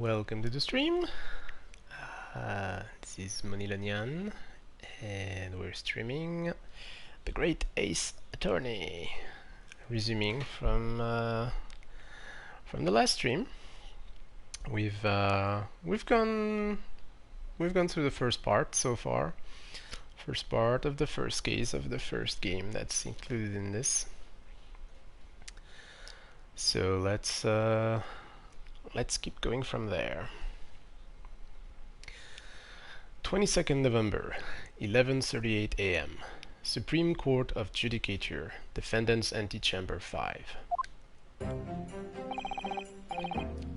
Welcome to the stream. This is Monilanian, and we're streaming The Great Ace Attorney. Resuming from the last stream, we've gone through the first part so far. First part of the first case of the first game that's included in this. So let's keep going from there. 22nd November, 11:38 a.m. Supreme Court of Judicature, Defendant's Antechamber 5.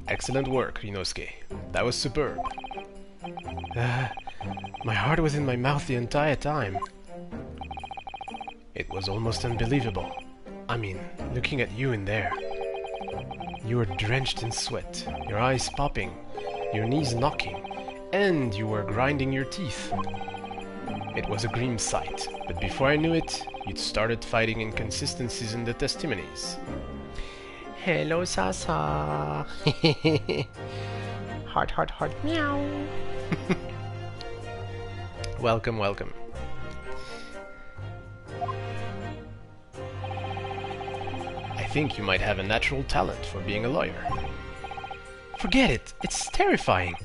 Excellent work, Rinosuke. That was superb. My heart was in my mouth the entire time. It was almost unbelievable. I mean, looking at you in there. You were drenched in sweat, your eyes popping, your knees knocking, and you were grinding your teeth. It was a grim sight, but before I knew it, you'd started fighting inconsistencies in the testimonies. Hello, Sasa. Heart, heart, heart, meow. Welcome, welcome. I think you might have a natural talent for being a lawyer. Forget it! It's terrifying!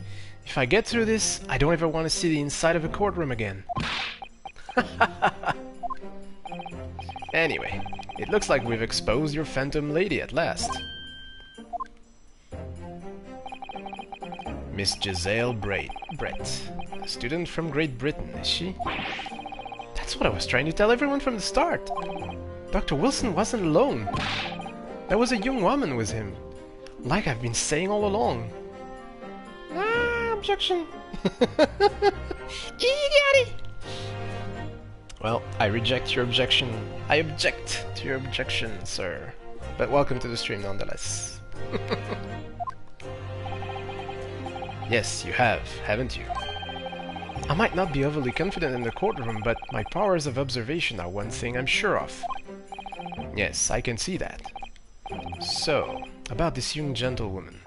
If I get through this, I don't ever want to see the inside of a courtroom again. Anyway, it looks like we've exposed your phantom lady at last. Miss Giselle Brett. A student from Great Britain, is she? That's what I was trying to tell everyone from the start. Dr. Wilson wasn't alone. There was a young woman with him, like I've been saying all along. Objection. Daddy. Well, I reject your objection. I object to your objection, sir. But welcome to the stream nonetheless. Yes, you have, haven't you? I might not be overly confident in the courtroom, but my powers of observation are one thing I'm sure of. Yes, I can see that. So, about this young gentlewoman.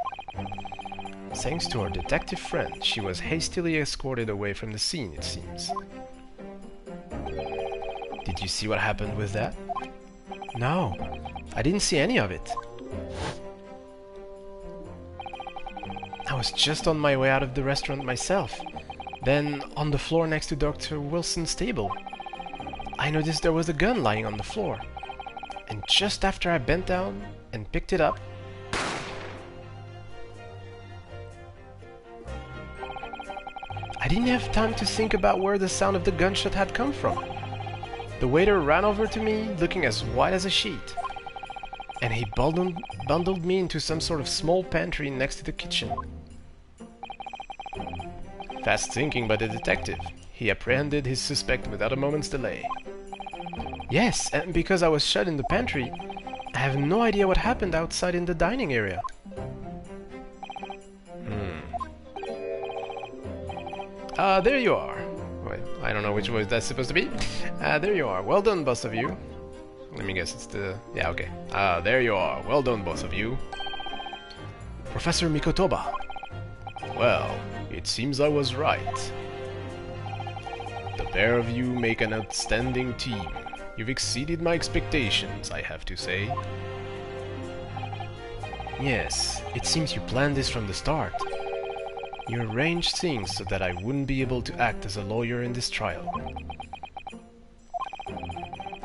Thanks to our detective friend, she was hastily escorted away from the scene, it seems. Did you see what happened with that? No, I didn't see any of it. I was just on my way out of the restaurant myself. Then, on the floor next to Dr. Wilson's table, I noticed there was a gun lying on the floor. And just after I bent down and picked it up, I didn't have time to think about where the sound of the gunshot had come from. The waiter ran over to me, looking as white as a sheet, and he bundled me into some sort of small pantry next to the kitchen. Fast thinking by the detective, he apprehended his suspect without a moment's delay. Yes, and because I was shut in the pantry, I have no idea what happened outside in the dining area. There you are. Wait, I don't know which voice that's supposed to be. There you are. Well done, both of you. Let me guess, it's the... yeah, okay. There you are. Well done, both of you. Professor Mikotoba. Well, it seems I was right. The pair of you make an outstanding team. You've exceeded my expectations, I have to say. Yes, it seems you planned this from the start. You arranged things so that I wouldn't be able to act as a lawyer in this trial.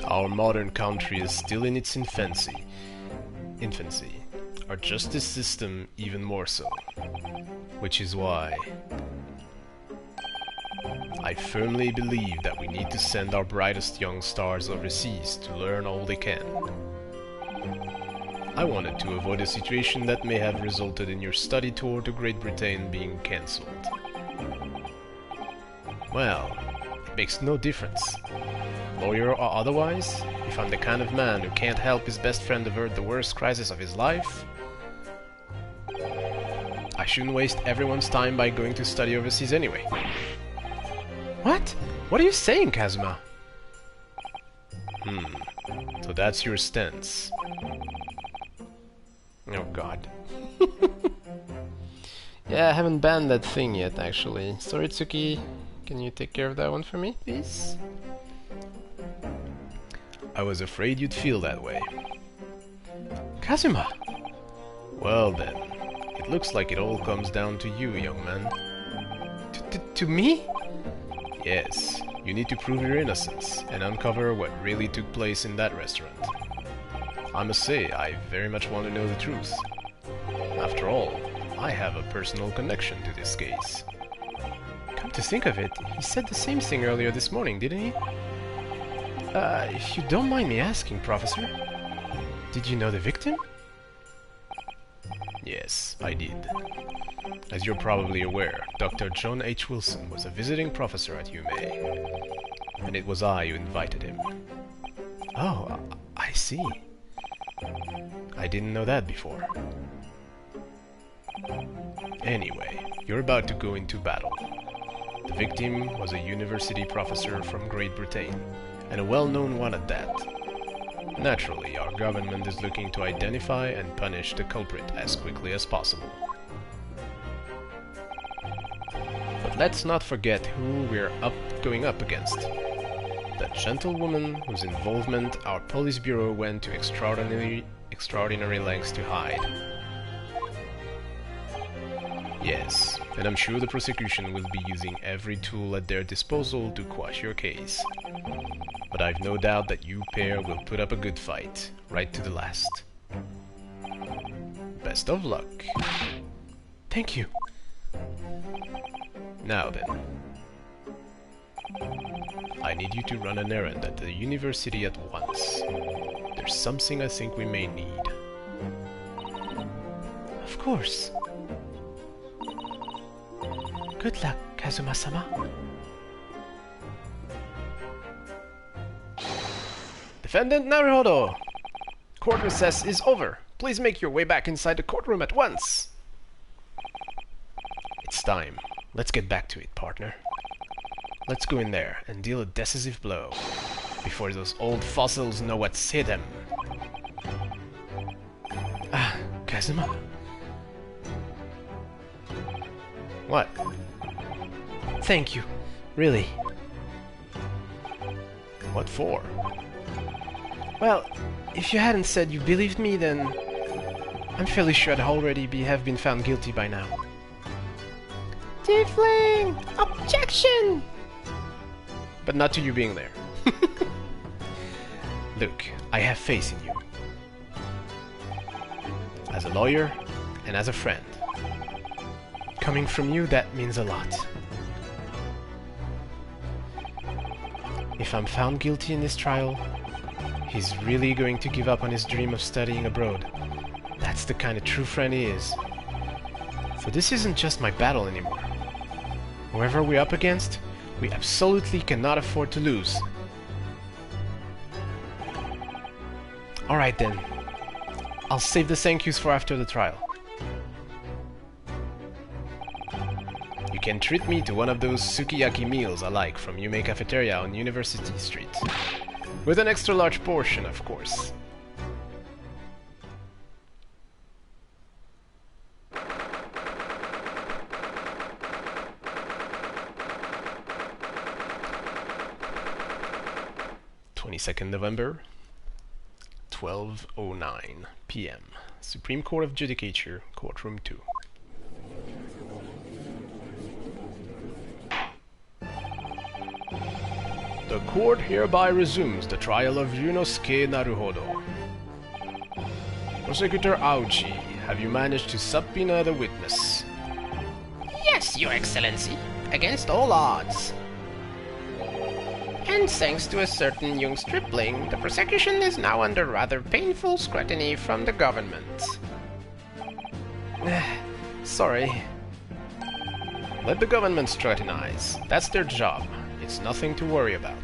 Our modern country is still in its infancy. Our justice system even more so. Which is why I firmly believe that we need to send our brightest young stars overseas to learn all they can. I wanted to avoid a situation that may have resulted in your study tour to Great Britain being cancelled. Well, it makes no difference. Lawyer or otherwise, if I'm the kind of man who can't help his best friend avert the worst crisis of his life, I shouldn't waste everyone's time by going to study overseas anyway. What? What are you saying, Kazuma? So that's your stance. Oh god. Yeah, I haven't banned that thing yet, actually. Soritsuki, can you take care of that one for me, please? I was afraid you'd feel that way. Kazuma! Well then, it looks like it all comes down to you, young man. To me? Yes, you need to prove your innocence and uncover what really took place in that restaurant. I must say, I very much want to know the truth. After all, I have a personal connection to this case. Come to think of it, he said the same thing earlier this morning, didn't he? If you don't mind me asking, Professor, did you know the victim? Yes, I did. As you're probably aware, Dr. John H. Wilson was a visiting professor at UMA, and it was I who invited him. Oh, I see. I didn't know that before. Anyway, you're about to go into battle. The victim was a university professor from Great Britain, and a well-known one at that. Naturally, our government is looking to identify and punish the culprit as quickly as possible. But let's not forget who we're going up against. That gentlewoman whose involvement our police bureau went to extraordinary lengths to hide. Yes, and I'm sure the prosecution will be using every tool at their disposal to quash your case. But I've no doubt that you pair will put up a good fight, right to the last. Best of luck. Thank you. Now then. I need you to run an errand at the university at once. There's something I think we may need. Of course. Good luck, Kazuma-sama. Defendant Naruhodo! Court recess is over. Please make your way back inside the courtroom at once. It's time. Let's get back to it, partner. Let's go in there and deal a decisive blow before those old fossils know what's hit them. Ah, Kazuma? What? Thank you. Really. What for? Well, if you hadn't said you believed me, then I'm fairly sure I'd already have been found guilty by now. Tiefling! Objection! But not to you being there. Look, I have faith in you. As a lawyer, and as a friend. Coming from you, that means a lot. If I'm found guilty in this trial, he's really going to give up on his dream of studying abroad. That's the kind of true friend he is. So this isn't just my battle anymore. Whoever we're up against, we absolutely cannot afford to lose. Alright then. I'll save the thank yous for after the trial. You can treat me to one of those sukiyaki meals I like from Yume Cafeteria on University Street. With an extra large portion, of course. November 12:09 p.m. Supreme Court of Judicature, Courtroom 2. The court hereby resumes the trial of Yunosuke Naruhodo. Prosecutor Aoji, have you managed to subpoena the witness? Yes, Your Excellency, against all odds. And thanks to a certain young stripling, the prosecution is now under rather painful scrutiny from the government. Sorry. Let the government scrutinize. That's their job. It's nothing to worry about.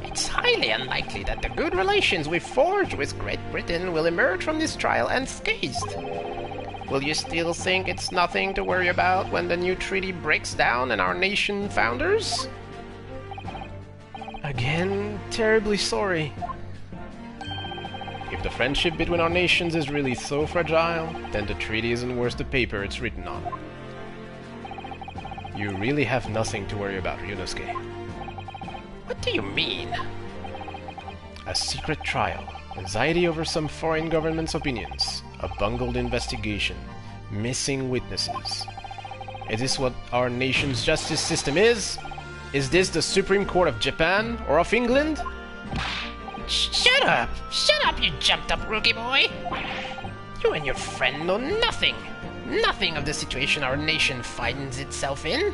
It's highly unlikely that the good relations we've forged with Great Britain will emerge from this trial unscathed. Will you still think it's nothing to worry about when the new treaty breaks down and our nation founders? Again, terribly sorry. If the friendship between our nations is really so fragile, then the treaty isn't worth the paper it's written on. You really have nothing to worry about, Ryunosuke. What do you mean? A secret trial, anxiety over some foreign government's opinions, a bungled investigation, missing witnesses. Is this what our nation's justice system is? Is this the Supreme Court of Japan or of England? Shut up! Shut up, you jumped up rookie boy! You and your friend know nothing! Nothing of the situation our nation finds itself in.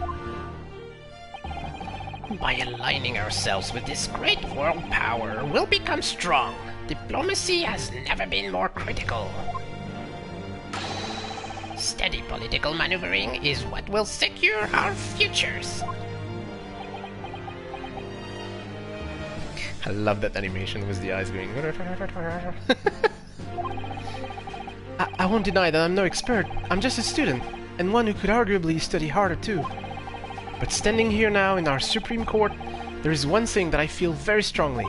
By aligning ourselves with this great world power, we'll become strong. Diplomacy has never been more critical. Steady political maneuvering is what will secure our futures. I love that animation with the eyes going. I won't deny that I'm no expert. I'm just a student, and one who could arguably study harder too. But standing here now in our Supreme Court, there is one thing that I feel very strongly.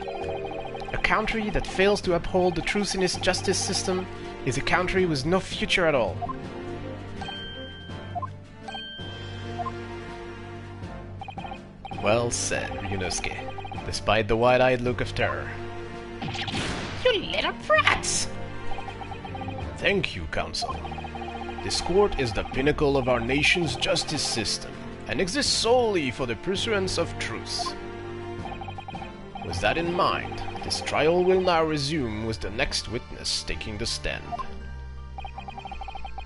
A country that fails to uphold the truth in its justice system is a country with no future at all. Well said, Ryunosuke, despite the wide-eyed look of terror. You little brats! Thank you, Counsel. This court is the pinnacle of our nation's justice system, and exists solely for the pursuance of truth. With that in mind, this trial will now resume with the next witness taking the stand.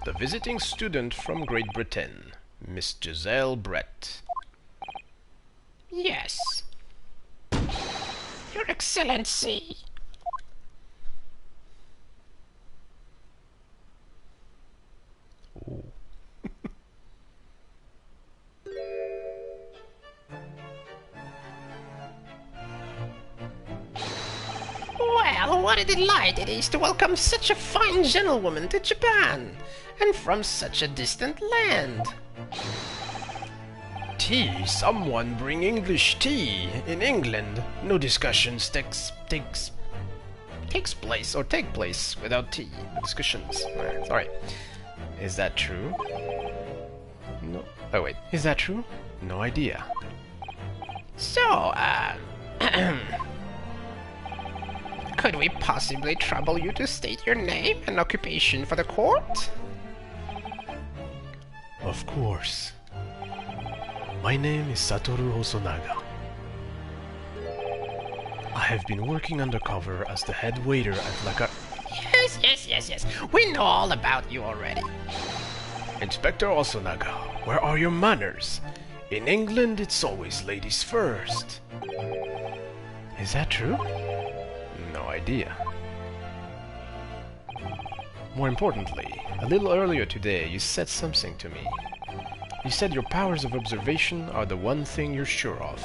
The visiting student from Great Britain, Miss Giselle Brett. Yes. Your Excellency. Ooh. Well, what a delight it is to welcome such a fine gentlewoman to Japan, and from such a distant land. Tea? Someone bring English tea in England. No discussions take place without tea. No discussions. Sorry. Is that true? No. Oh wait, is that true? No idea. So, could we possibly trouble you to state your name and occupation for the court? Of course. My name is Satoru Hosonaga. I have been working undercover as the head waiter at Laka... Yes. We know all about you already. Inspector Hosonaga, where are your manners? In England, it's always ladies first. Is that true? No idea. More importantly, a little earlier today, you said something to me. You said your powers of observation are the one thing you're sure of.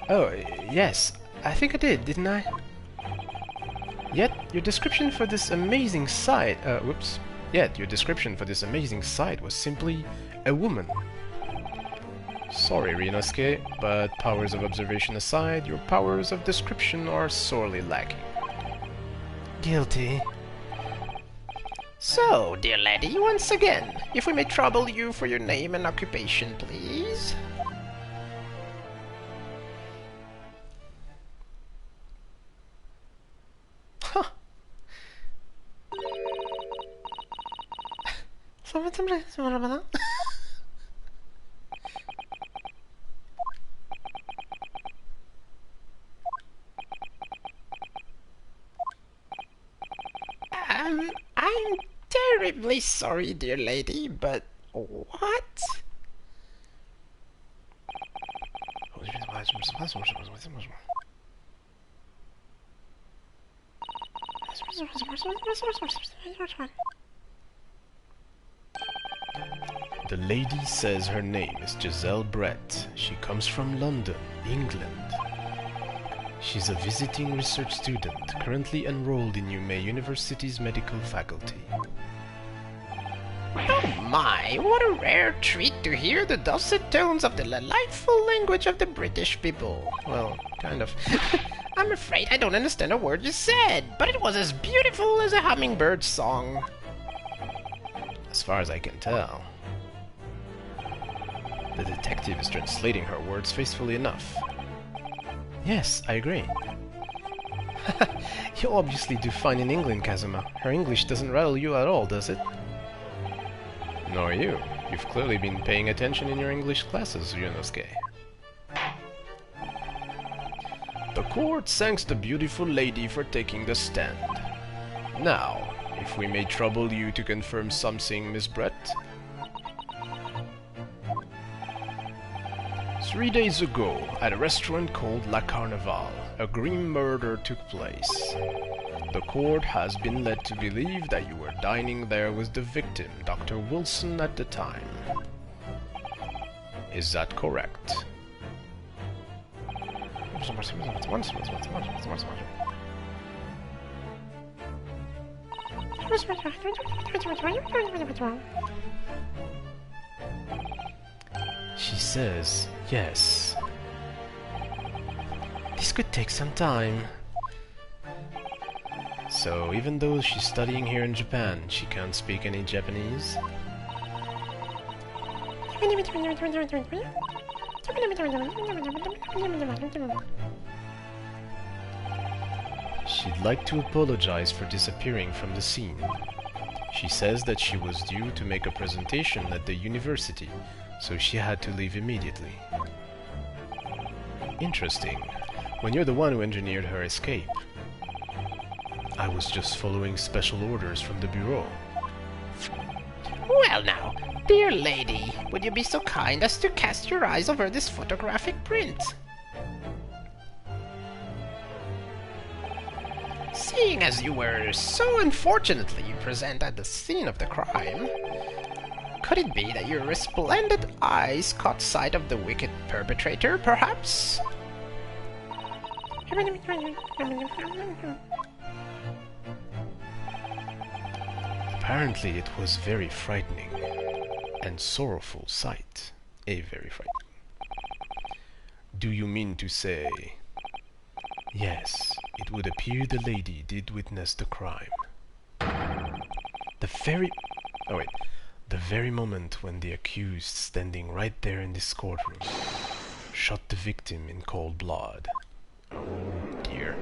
Oh, yes, I think I did, didn't I? Yet, your description for this amazing sight, your description for this amazing sight was simply a woman. Sorry, Ryunosuke, but powers of observation aside, your powers of description are sorely lacking. Guilty. So, dear lady, once again, if we may trouble you for your name and occupation, please. Huh. I'm terribly sorry, dear lady, but what? The lady says her name is Giselle Brett. She comes from London, England. She's a visiting research student, currently enrolled in UMay University's medical faculty. Oh my, what a rare treat to hear the dulcet tones of the delightful language of the British people. Well, kind of. I'm afraid I don't understand a word you said, but it was as beautiful as a hummingbird's song. As far as I can tell. The detective is translating her words faithfully enough. Yes, I agree. You obviously do fine in England, Kazuma. Her English doesn't rattle you at all, does it? Nor you. You've clearly been paying attention in your English classes, Ryunosuke. The court thanks the beautiful lady for taking the stand. Now, if we may trouble you to confirm something, Miss Brett. 3 days ago, at a restaurant called La Carnival, a grim murder took place. The court has been led to believe that you were dining there with the victim, Dr. Wilson, at the time. Is that correct? She says yes. This could take some time. So, even though she's studying here in Japan, she can't speak any Japanese? She'd like to apologize for disappearing from the scene. She says that she was due to make a presentation at the university, so she had to leave immediately. Interesting. When you're the one who engineered her escape. I was just following special orders from the bureau. Well now, dear lady, would you be so kind as to cast your eyes over this photographic print? Seeing as you were so unfortunately present at the scene of the crime, could it be that your resplendent eyes caught sight of the wicked perpetrator, perhaps? Apparently it was very frightening and sorrowful sight. Very frightening. Do you mean to say... Yes, it would appear the lady did witness the crime. The very moment when the accused, standing right there in this courtroom, shot the victim in cold blood. Oh dear.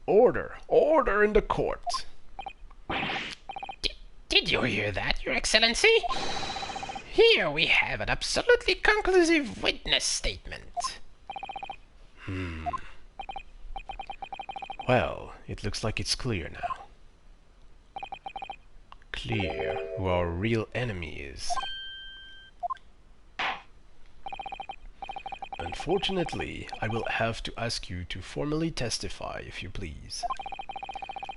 Order! Order in the court! Did you hear that, Your Excellency? Here we have an absolutely conclusive witness statement. Well, it looks like it's clear now. Clear who our real enemy is. Unfortunately, I will have to ask you to formally testify, if you please.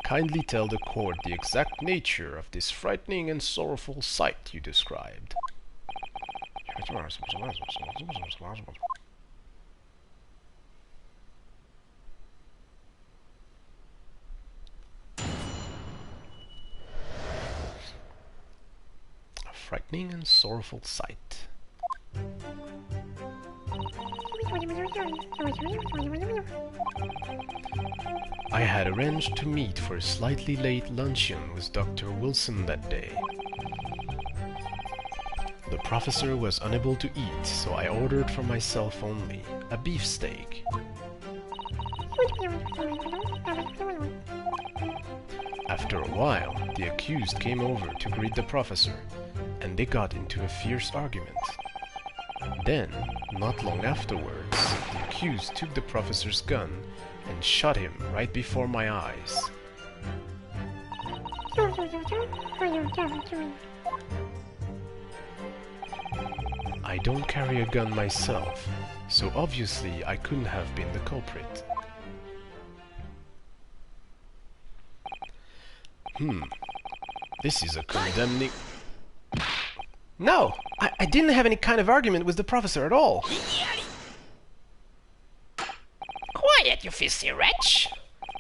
Kindly tell the court the exact nature of this frightening and sorrowful sight you described. A frightening and sorrowful sight. I had arranged to meet for a slightly late luncheon with Dr. Wilson that day. The professor was unable to eat, so I ordered for myself only a beefsteak. After a while, the accused came over to greet the professor, and they got into a fierce argument. Then, not long afterwards, the accused took the professor's gun and shot him right before my eyes. I don't carry a gun myself, so obviously I couldn't have been the culprit. This is a condemning... No! I didn't have any kind of argument with the professor at all. Quiet, you filthy wretch!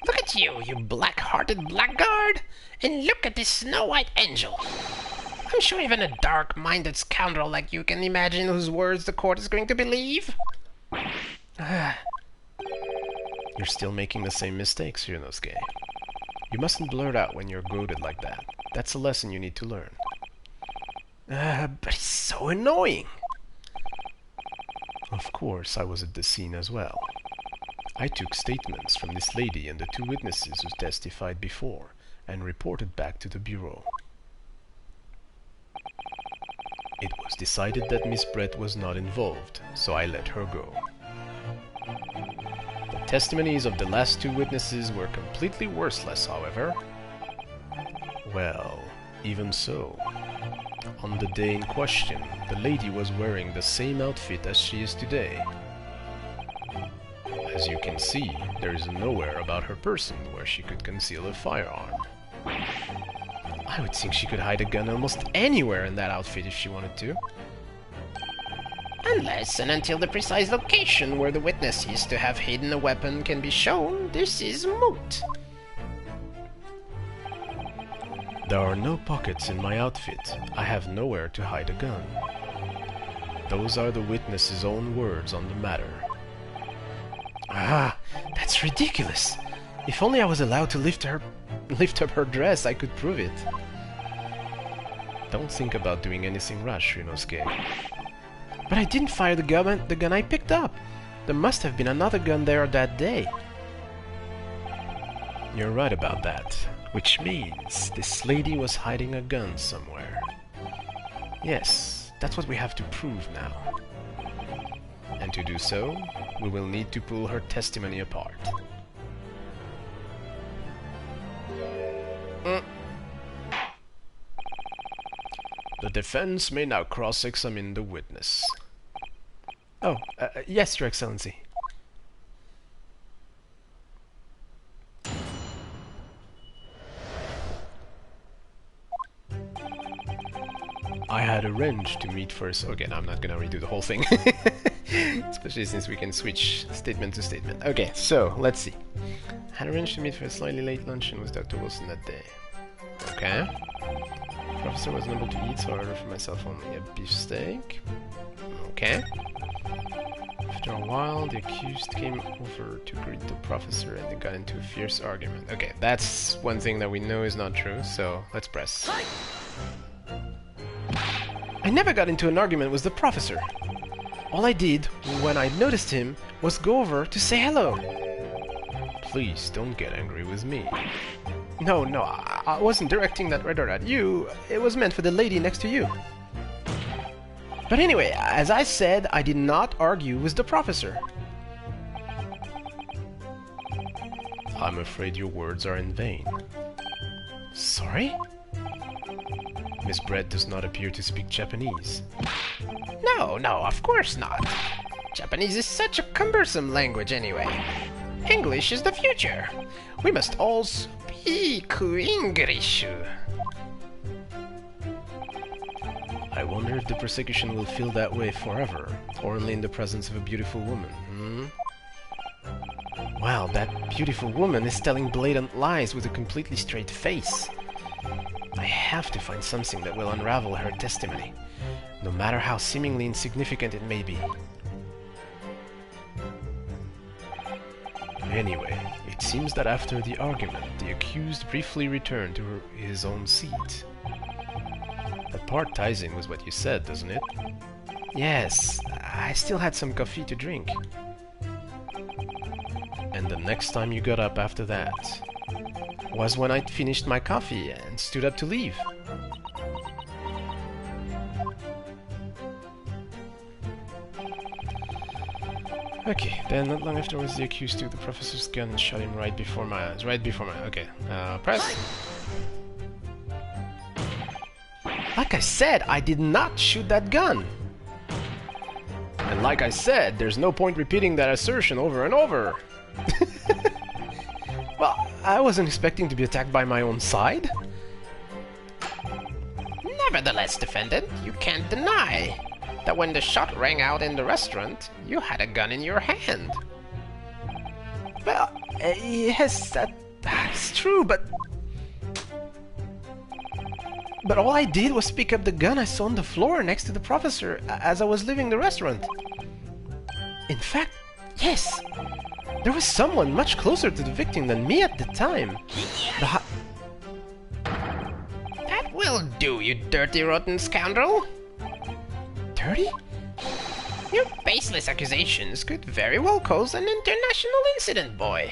Look at you, you black-hearted blackguard! And look at this snow-white angel! I'm sure even a dark-minded scoundrel like you can imagine whose words the court is going to believe. You're still making the same mistakes, Ryunosuke. You mustn't blurt out when you're goaded like that. That's a lesson you need to learn. But he's so annoying! Of course, I was at the scene as well. I took statements from this lady and the two witnesses who testified before, and reported back to the bureau. It was decided that Miss Brett was not involved, so I let her go. The testimonies of the last two witnesses were completely worthless, however. Well, even so. On the day in question, the lady was wearing the same outfit as she is today. As you can see, there is nowhere about her person where she could conceal a firearm. I would think she could hide a gun almost anywhere in that outfit if she wanted to. Unless and until the precise location where the witness is to have hidden a weapon can be shown, this is moot. There are no pockets in my outfit. I have nowhere to hide a gun. Those are the witness's own words on the matter. Ah, that's ridiculous. If only I was allowed to lift up her dress, I could prove it. Don't think about doing anything rash, Ryunosuke. But I didn't fire the gun I picked up. There must have been another gun there that day. You're right about that, which means this lady was hiding a gun somewhere. Yes, that's what we have to prove now. And to do so, we will need to pull her testimony apart. The defense may now cross-examine the witness. Oh, yes, Your Excellency. I had arranged to meet first. Again, I'm not gonna redo the whole thing. Especially since we can switch statement to statement. Okay, so let's see. I had arranged to meet for a slightly late luncheon with Dr. Wilson that day. Okay. The professor was unable to eat, so I ordered for myself only a beefsteak. Okay. After a while, the accused came over to greet the professor and they got into a fierce argument. Okay, that's one thing that we know is not true, so let's press. I never got into an argument with the professor. All I did, when I noticed him, was go over to say hello. Please don't get angry with me. No, I wasn't directing that radar at you. It was meant for the lady next to you. But anyway, as I said, I did not argue with the professor. I'm afraid your words are in vain. Sorry? Miss Brett does not appear to speak Japanese. No, of course not. Japanese is such a cumbersome language anyway. English is the future. We must all speak English. I wonder if the prosecution will feel that way forever, or only in the presence of a beautiful woman, Well, that beautiful woman is telling blatant lies with a completely straight face. I have to find something that will unravel her testimony, no matter how seemingly insignificant it may be. Anyway, it seems that after the argument, the accused briefly returned to his own seat. That part ties in with what you said, doesn't it? Yes, I still had some coffee to drink. And the next time you got up after that? Was when I'd finished my coffee and stood up to leave. Okay, then not long afterwards the accused took the professor's gun and shot him right before my eyes. Okay, press. Like I said, I did not shoot that gun. And like I said, there's no point repeating that assertion over and over. Well, I wasn't expecting to be attacked by my own side. Nevertheless, defendant, you can't deny that when the shot rang out in the restaurant, you had a gun in your hand. Well, yes, that's true, but all I did was pick up the gun I saw on the floor next to the professor as I was leaving the restaurant. In fact, yes! There was someone much closer to the victim than me at the time. The That will do, you dirty, rotten scoundrel! dirty? Your baseless accusations could very well cause an international incident, boy.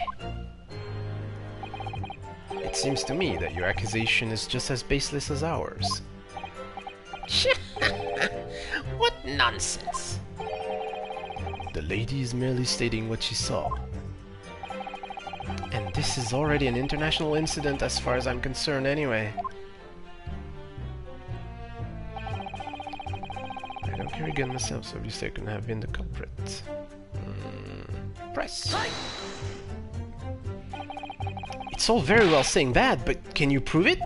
It seems to me that your accusation is just as baseless as ours. What nonsense! The lady is merely stating what she saw. And this is already an international incident as far as I'm concerned anyway. I don't carry a gun myself, so obviously I couldn't have been the culprit. Press. It's all very well saying that, but can you prove it?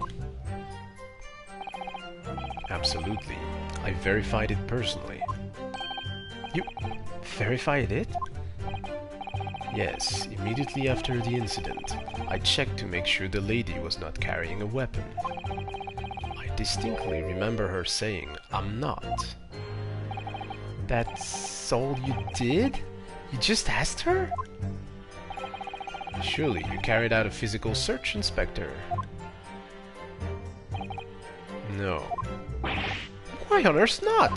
Absolutely. I verified it personally. You verified it? Yes, immediately after the incident, I checked to make sure the lady was not carrying a weapon. I distinctly remember her saying, "I'm not." That's all you did? You just asked her? Surely you carried out a physical search, Inspector. No. Why on earth not?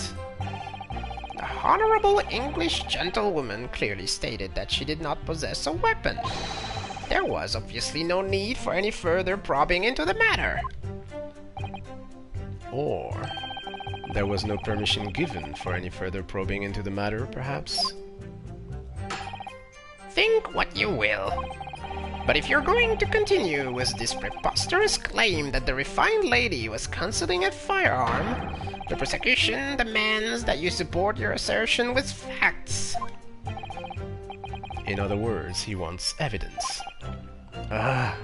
The honorable English gentlewoman clearly stated that she did not possess a weapon. There was obviously no need for any further probing into the matter. Or there was no permission given for any further probing into the matter, perhaps? Think what you will. But if you're going to continue with this preposterous claim that the refined lady was concealing a firearm, the prosecution demands that you support your assertion with facts. In other words, he wants evidence. Ah.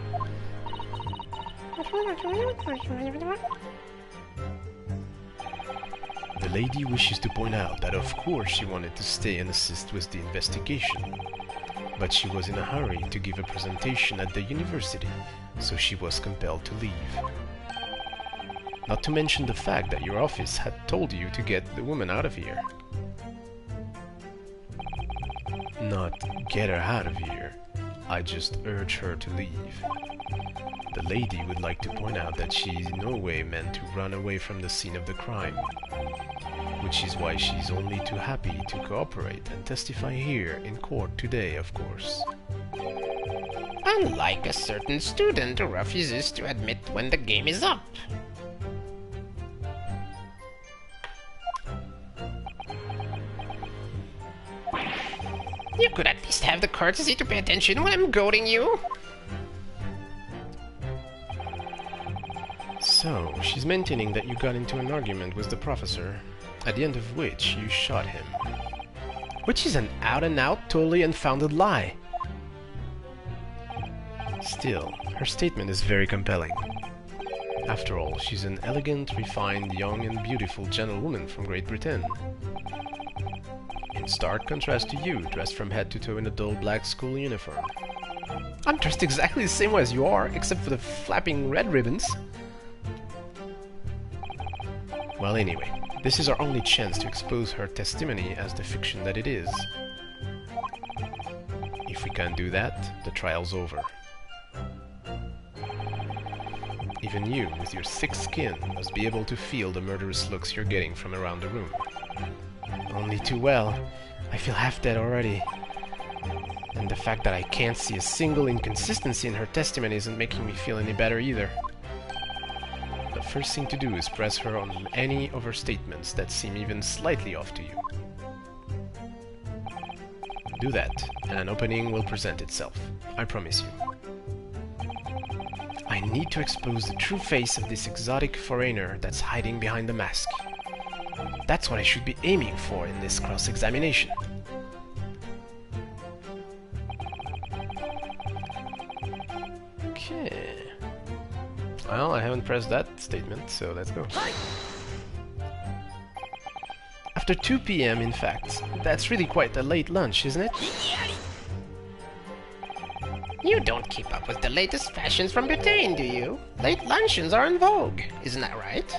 The lady wishes to point out that of course she wanted to stay and assist with the investigation. But she was in a hurry to give a presentation at the university, so she was compelled to leave. Not to mention the fact that your office had told you to get the woman out of here. Not get her out of here, I just urge her to leave. The lady would like to point out that she in no way meant to run away from the scene of the crime, which is why she's only too happy to cooperate and testify here in court today, of course. Unlike a certain student who refuses to admit when the game is up. You could at least have the courtesy to pay attention when I'm goading you. So, she's maintaining that you got into an argument with the professor, at the end of which you shot him. Which is an out-and-out, totally unfounded lie. Still, her statement is very compelling. After all, she's an elegant, refined, young and beautiful gentlewoman from Great Britain. In stark contrast to you, dressed from head to toe in a dull black school uniform. I'm dressed exactly the same way as you are, except for the flapping red ribbons. Well, anyway, this is our only chance to expose her testimony as the fiction that it is. If we can't do that, the trial's over. Even you, with your thick skin, must be able to feel the murderous looks you're getting from around the room. Only too well. I feel half dead already. And the fact that I can't see a single inconsistency in her testimony isn't making me feel any better either. The first thing to do is press her on any of her statements that seem even slightly off to you. Do that, and an opening will present itself. I promise you. I need to expose the true face of this exotic foreigner that's hiding behind the mask. That's what I should be aiming for in this cross-examination. Okay. Well, I haven't pressed that statement, so let's go. After 2 p.m., in fact. That's really quite a late lunch, isn't it? You don't keep up with the latest fashions from Britain, do you? Late luncheons are in vogue, isn't that right?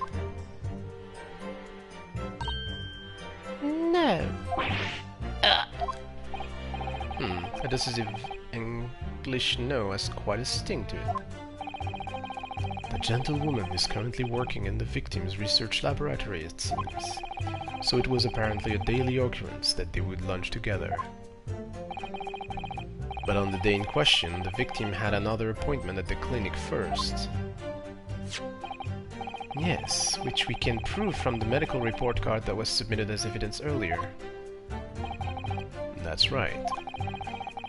No. A decisive English no has quite a sting to it. The gentlewoman is currently working in the victim's research laboratory, it seems. So it was apparently a daily occurrence that they would lunch together. But on the day in question, the victim had another appointment at the clinic first. Yes, which we can prove from the medical report card that was submitted as evidence earlier. That's right.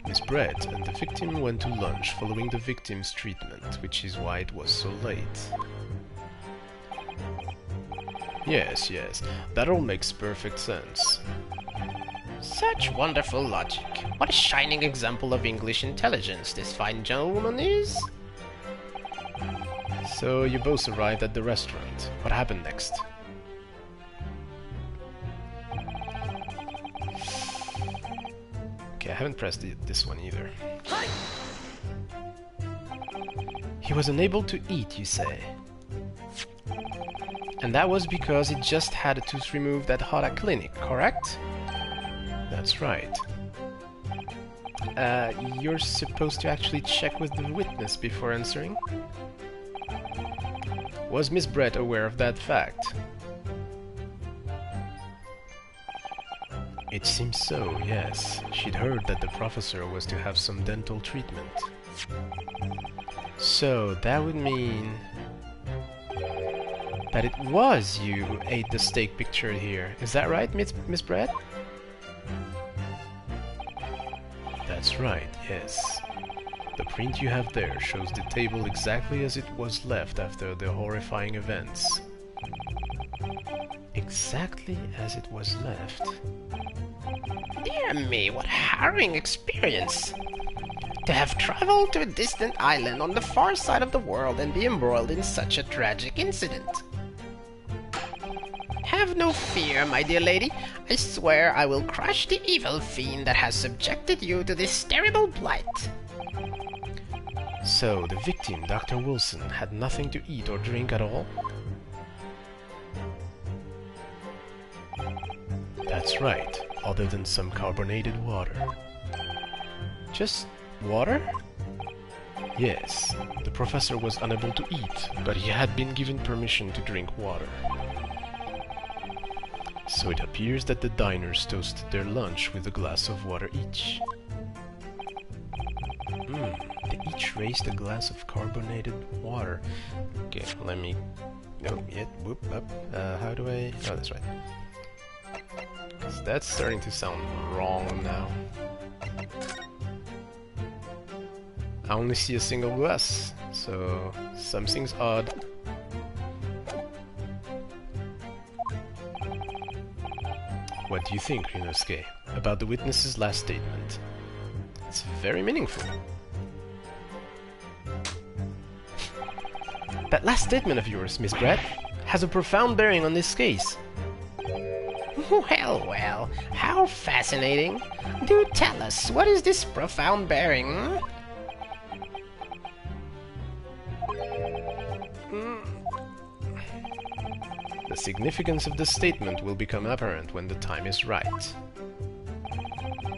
Miss Brett and the victim went to lunch following the victim's treatment, which is why it was so late. Yes, that all makes perfect sense. Such wonderful logic. What a shining example of English intelligence this fine gentlewoman is. So you both arrived at the restaurant. What happened next? Okay, I haven't pressed this one either. He was unable to eat, you say? And that was because he just had a tooth removed at Hara Clinic, correct? That's right. You're supposed to actually check with the witness before answering? Was Miss Brett aware of that fact? It seems so, yes. She'd heard that the professor was to have some dental treatment. So, that would mean that it was you who ate the steak pictured here. Is that right, Miss Brett? That's right, yes. The print you have there shows the table exactly as it was left after the horrifying events. Exactly as it was left. Dear me, what a harrowing experience! To have traveled to a distant island on the far side of the world and be embroiled in such a tragic incident. Have no fear, my dear lady. I swear I will crush the evil fiend that has subjected you to this terrible plight. So, the victim, Dr. Wilson, had nothing to eat or drink at all? That's right, other than some carbonated water. Just water? Yes, the professor was unable to eat, but he had been given permission to drink water. So it appears that the diners toasted their lunch with a glass of water each. They each raised a glass of carbonated water. Okay, let me... No, yet, whoop, up. How do I... Oh, that's right. Because that's starting to sound wrong now. I only see a single glass, so something's odd. What do you think, Ryunosuke, about the witness's last statement? It's very meaningful. That last statement of yours, Miss Brett, has a profound bearing on this case. Well, well, how fascinating. Do tell us, what is this profound bearing? The significance of the statement will become apparent when the time is right.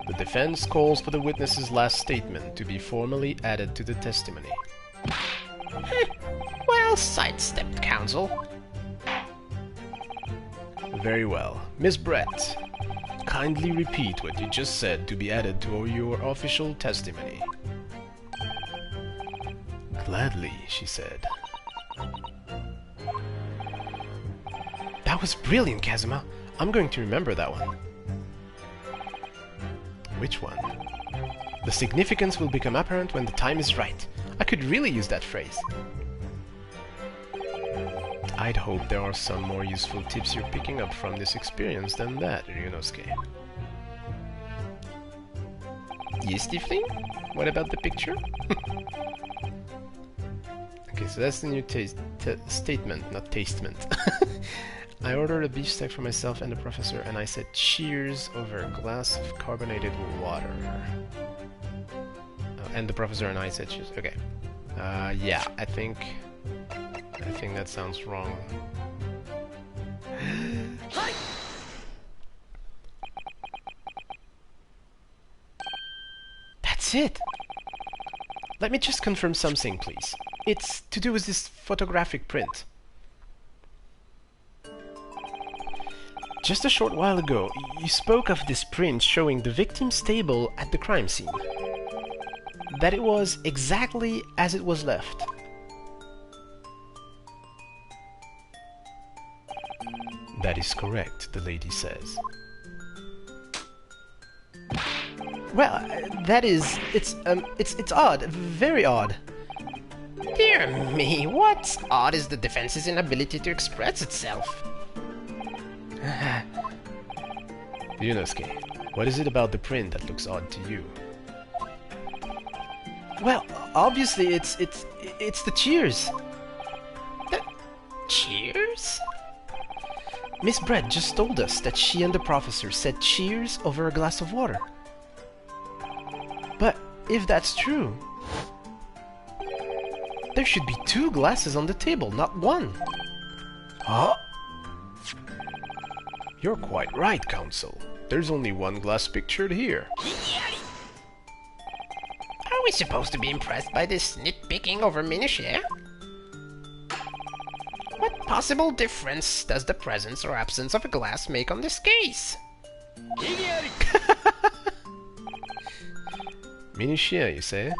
The defense calls for the witness's last statement to be formally added to the testimony. Well sidestepped, counsel. Very well. Miss Brett, kindly repeat what you just said to be added to your official testimony. Gladly, she said. That was brilliant, Kazuma. I'm going to remember that one. Which one? The significance will become apparent when the time is right. I could really use that phrase. I'd hope there are some more useful tips you're picking up from this experience than that, Ryunosuke. Yes, Tiefling? What about the picture? Okay, so that's the new statement, not tastement. I ordered a beef steak for myself and the professor, and I said cheers over a glass of carbonated water. And the professor and I said cheers. Okay. Yeah, I think that sounds wrong. That's it. Let me just confirm something, please. It's to do with this photographic print. Just a short while ago, you spoke of this print showing the victim's table at the crime scene. That it was exactly as it was left. That is correct, the lady says. Well, that is... it's odd. Very odd. Dear me, what's odd is the defense's inability to express itself. Ryunosuke, what is it about the print that looks odd to you? Well, obviously it's the cheers. The cheers? Miss Brett just told us that she and the professor said cheers over a glass of water. But if that's true, there should be 2 glasses on the table, not 1. Huh? You're quite right, Counsel. There's only 1 glass pictured here. Are we supposed to be impressed by this nitpicking over minutiae? What possible difference does the presence or absence of a glass make on this case? Minutiae, you say?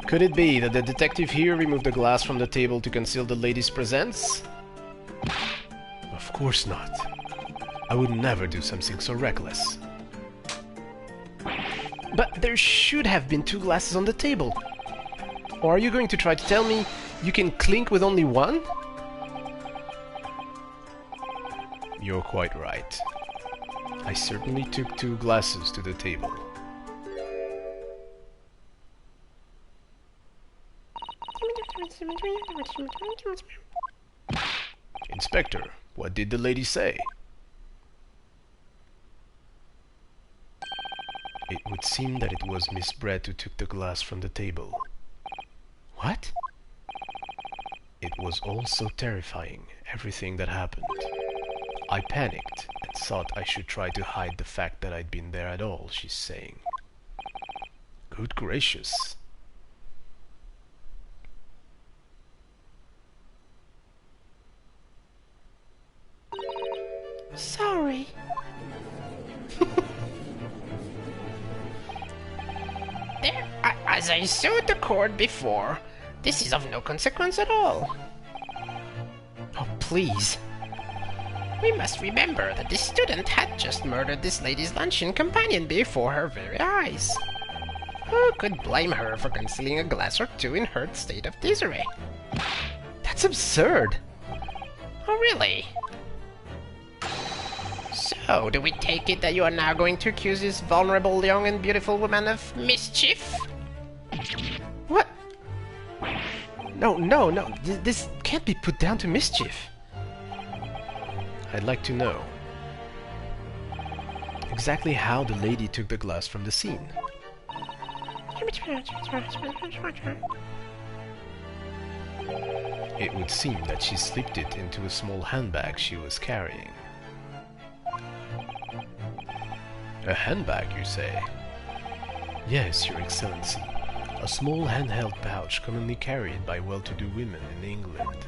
Could it be that the detective here removed the glass from the table to conceal the lady's presence? Of course not. I would never do something so reckless. But there should have been 2 glasses on the table. Or are you going to try to tell me you can clink with only 1? You're quite right. I certainly took 2 glasses to the table. Inspector, what did the lady say? It would seem that it was Miss Brett who took the glass from the table. What? It was all so terrifying, everything that happened. I panicked and thought I should try to hide the fact that I'd been there at all, she's saying. Good gracious. Sorry. There, as I sued the court before, this is of no consequence at all. Oh, please. We must remember that this student had just murdered this lady's luncheon companion before her very eyes. Who could blame her for concealing a glass or 2 in her state of disarray? That's absurd. Oh, really? So, do we take it that you are now going to accuse this vulnerable young and beautiful woman of mischief? What? No. This can't be put down to mischief. I'd like to know exactly how the lady took the glass from the scene. It would seem that she slipped it into a small handbag she was carrying. A handbag, you say? Yes, Your Excellency. A small handheld pouch commonly carried by well-to-do women in England.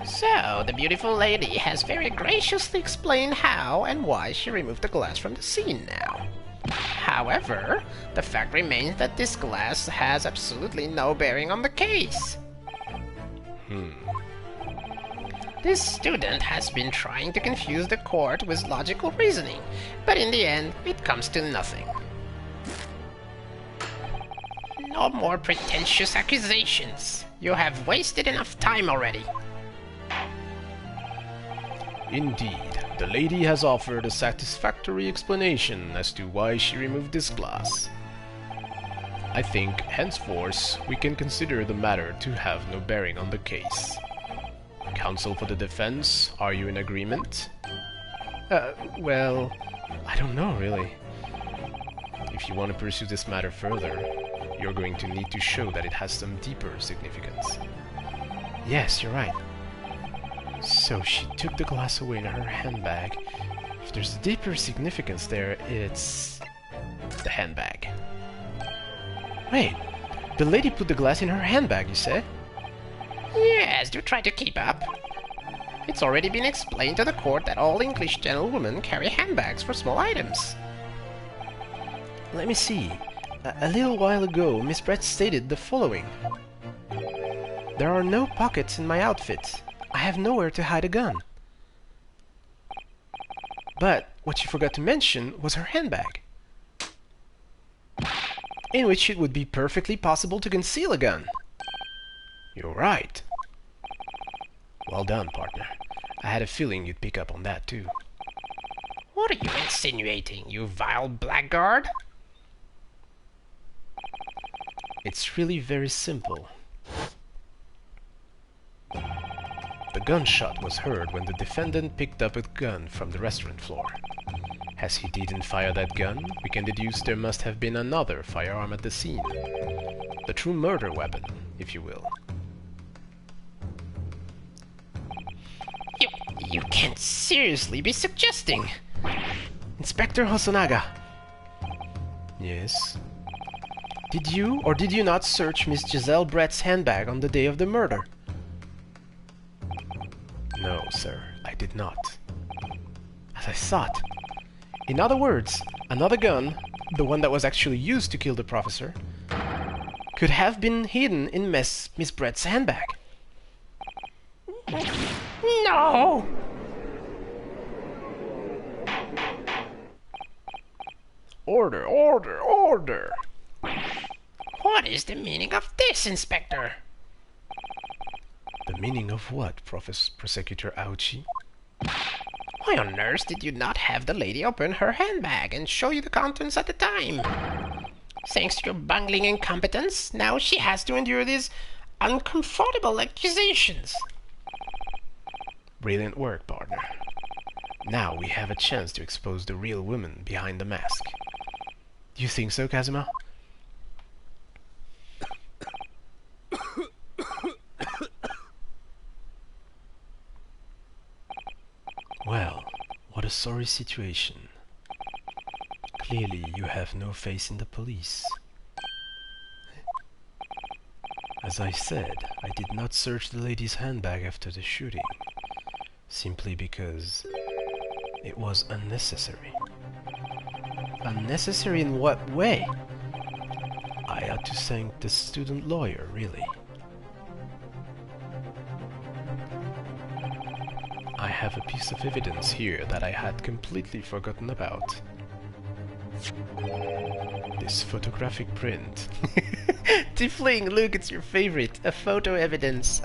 So, the beautiful lady has very graciously explained how and why she removed the glass from the scene now. However, the fact remains that this glass has absolutely no bearing on the case. This student has been trying to confuse the court with logical reasoning, but in the end, it comes to nothing. No more pretentious accusations. You have wasted enough time already. Indeed, the lady has offered a satisfactory explanation as to why she removed this glass. I think, henceforth, we can consider the matter to have no bearing on the case. Counsel for the defense, are you in agreement? Well, I don't know, really. If you want to pursue this matter further, you're going to need to show that it has some deeper significance. Yes, you're right. So she took the glass away in her handbag, If there's a deeper significance there, it's the handbag. Wait, the lady put the glass in her handbag, you say? Yes, do try to keep up. It's already been explained to the court that all English gentlewomen carry handbags for small items. Let me see. A little while ago, Miss Brett stated the following. There are no pockets in my outfit. I have nowhere to hide a gun. But what she forgot to mention was her handbag, in which it would be perfectly possible to conceal a gun. You're right. Well done, partner. I had a feeling you'd pick up on that too. What are you insinuating, you vile blackguard? It's really very simple. The gunshot was heard when the defendant picked up a gun from the restaurant floor. As he didn't fire that gun, we can deduce there must have been another firearm at the scene. The true murder weapon, if you will. You can't seriously be suggesting... Inspector Hosonaga. Yes? Did you or did you not search Miss Giselle Brett's handbag on the day of the murder? No, sir, I did not. As I thought. In other words, another gun, the one that was actually used to kill the professor, could have been hidden in Miss Brett's handbag. No! Order, order, order! What is the meaning of this, Inspector? The meaning of what, Prosecutor Auchi? Why on earth did you not have the lady open her handbag and show you the contents at the time? Thanks to your bungling incompetence, now she has to endure these uncomfortable accusations. Brilliant work, partner. Now we have a chance to expose the real woman behind the mask. Do you think so, Kazuma? Well, what a sorry situation. Clearly you have no faith in the police. As I said, I did not search the lady's handbag after the shooting, simply because it was unnecessary. Unnecessary in what way? I had to thank the student lawyer, really. I have a piece of evidence here that I had completely forgotten about. This photographic print. Tiefling, look, it's your favorite. A photo evidence.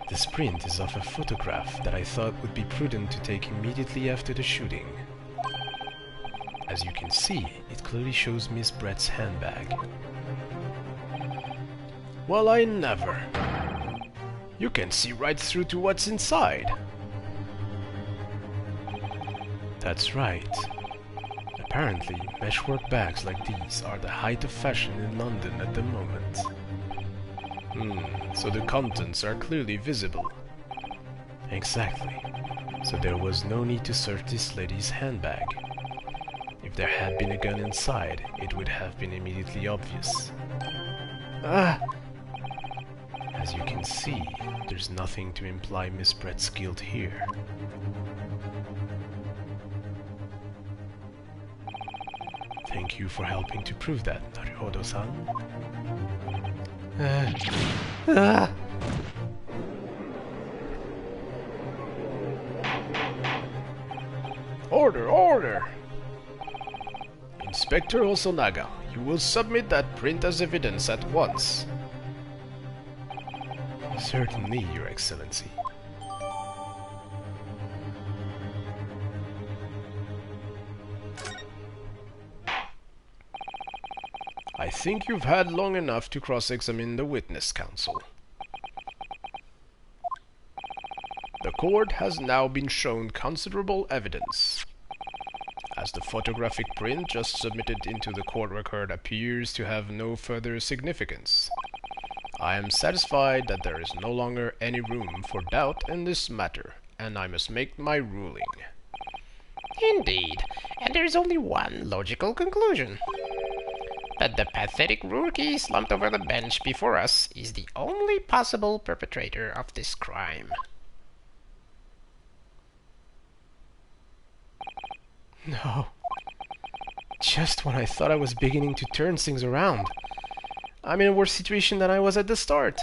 This print is of a photograph that I thought would be prudent to take immediately after the shooting. As you can see, it clearly shows Miss Brett's handbag. Well, I never. You can see right through to what's inside. That's right. Apparently, meshwork bags like these are the height of fashion in London at the moment. So the contents are clearly visible. Exactly. So there was no need to search this lady's handbag. If there had been a gun inside, it would have been immediately obvious. As you can see, there's nothing to imply Miss Brett's guilt here. Thank you for helping to prove that, Naruhodo-san. Order, order! Inspector Hosonaga, you will submit that print as evidence at once. Certainly, Your Excellency. I think you've had long enough to cross-examine the witness, Counsel. The court has now been shown considerable evidence. As the photographic print just submitted into the court record appears to have no further significance, I am satisfied that there is no longer any room for doubt in this matter, and I must make my ruling. Indeed, and there is only one logical conclusion. That the pathetic rookie slumped over the bench before us is the only possible perpetrator of this crime. No. Just when I thought I was beginning to turn things around. I'm in a worse situation than I was at the start.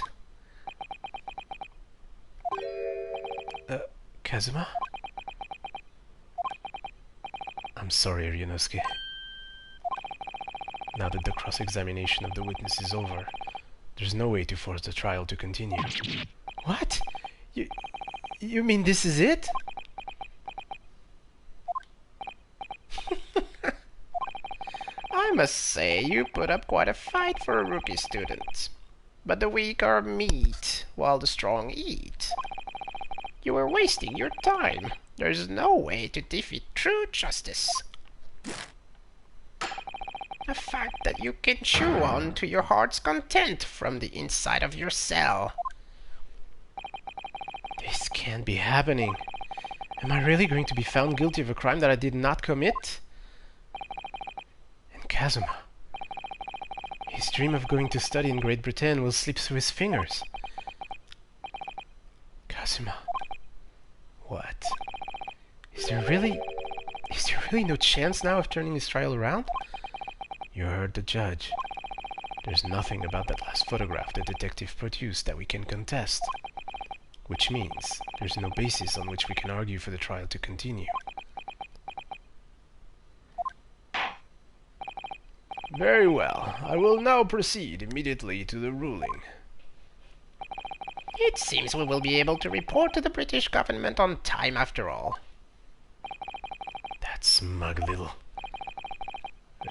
Kazuma? I'm sorry, Ryunosuke. Now that the cross-examination of the witness is over, there's no way to force the trial to continue. What? You mean this is it? I must say you put up quite a fight for a rookie student. But the weak are meat, while the strong eat. You are wasting your time. There's no way to defeat true justice. A fact that you can chew on to your heart's content from the inside of your cell. This can't be happening. Am I really going to be found guilty of a crime that I did not commit? And Kazuma, his dream of going to study in Great Britain will slip through his fingers. Kazuma, what? Is there really no chance now of turning this trial around? You heard the judge. There's nothing about that last photograph the detective produced that we can contest. Which means there's no basis on which we can argue for the trial to continue. Very well. I will now proceed immediately to the ruling. It seems we will be able to report to the British government on time after all. That smug little...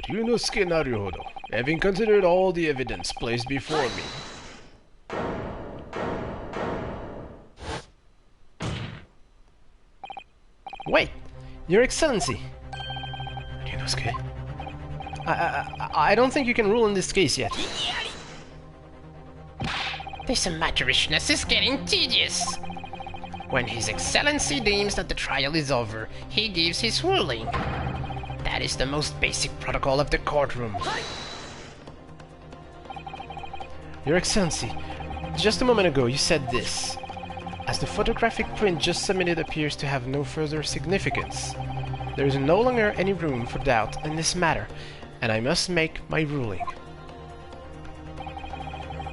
Ryunosuke Naruhodo, having considered all the evidence placed before me, Wait! Your Excellency! Ryunosuke? I don't think you can rule in this case yet. This amateurishness is getting tedious. When His Excellency deems that the trial is over, he gives his ruling. That is the most basic protocol of the courtroom. Your Excellency, just a moment ago you said this. As the photographic print just submitted appears to have no further significance, there is no longer any room for doubt in this matter, and I must make my ruling.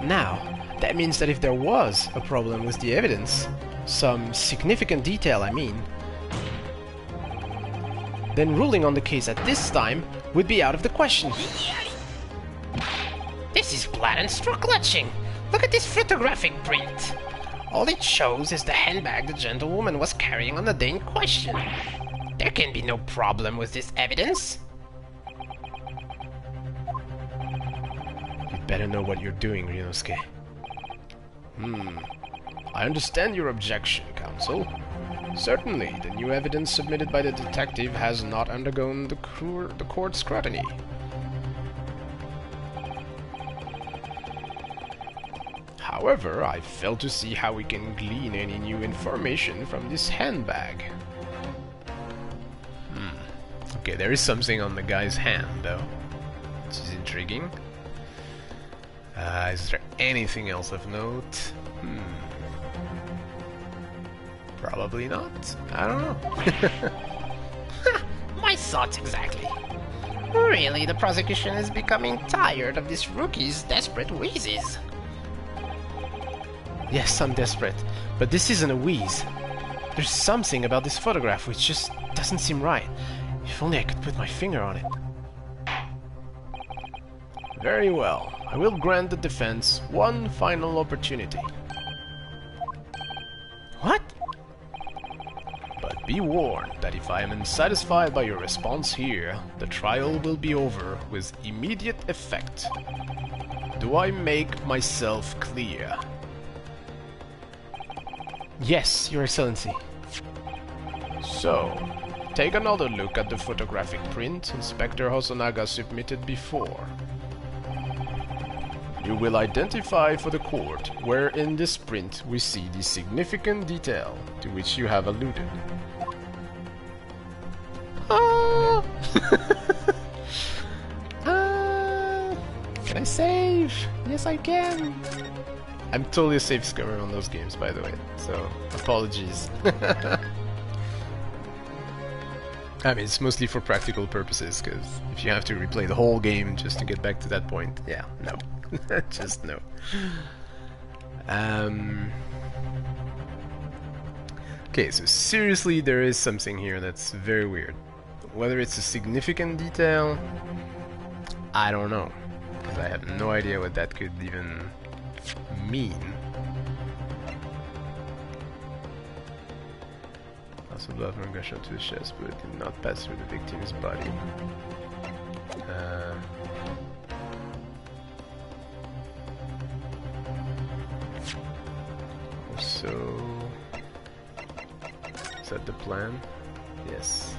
Now, that means that if there was a problem with the evidence, some significant detail I mean, then ruling on the case at this time would be out of the question. This is blatant straw clutching. Look at this photographic print. All it shows is the handbag the gentlewoman was carrying on the day in question. There can be no problem with this evidence. You'd better know what you're doing, Ryunosuke. I understand your objection, counsel. Certainly, the new evidence submitted by the detective has not undergone the court's scrutiny. However, I fail to see how we can glean any new information from this handbag. Okay, there is something on the guy's hand, though. This is intriguing. Is there anything else of note? Probably not. I don't know. My thoughts exactly. Really, the prosecution is becoming tired of this rookie's desperate wheezes. Yes, I'm desperate, but this isn't a wheeze. There's something about this photograph which just doesn't seem right. If only I could put my finger on it. Very well. I will grant the defense one final opportunity. What? But be warned that if I am unsatisfied by your response here, the trial will be over with immediate effect. Do I make myself clear? Yes, Your Excellency. So, take another look at the photographic print Inspector Hosonaga submitted before. You will identify for the court where in this print we see the significant detail to which you have alluded. Ah! Can I save? Yes, I can. I'm totally a safe scummer on those games, by the way, so apologies. I mean, it's mostly for practical purposes, because if you have to replay the whole game just to get back to that point, yeah, no. Just no. Okay, so seriously, there is something here that's very weird. Whether it's a significant detail, I don't know, because I have no idea what that could even mean. Also, blood from gunshot to the chest, but it did not pass through the victim's body. So, is that the plan? Yes.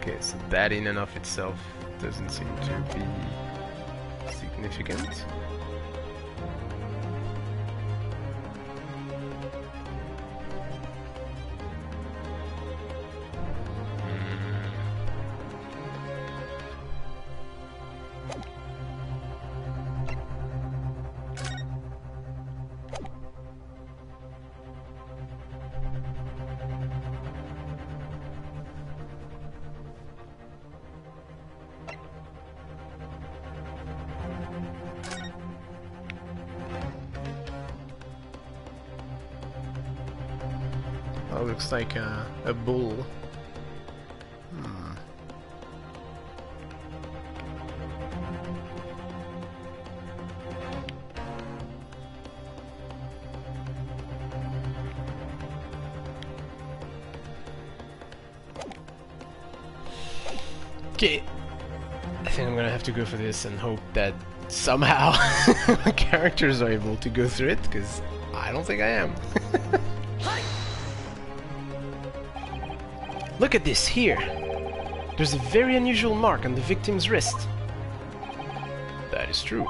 Okay, so that in and of itself doesn't seem to be significant. Well, looks like a bull. Okay, I think I'm gonna have to go for this and hope that somehow the characters are able to go through it, because I don't think I am. Look at this here! There's a very unusual mark on the victim's wrist. That is true.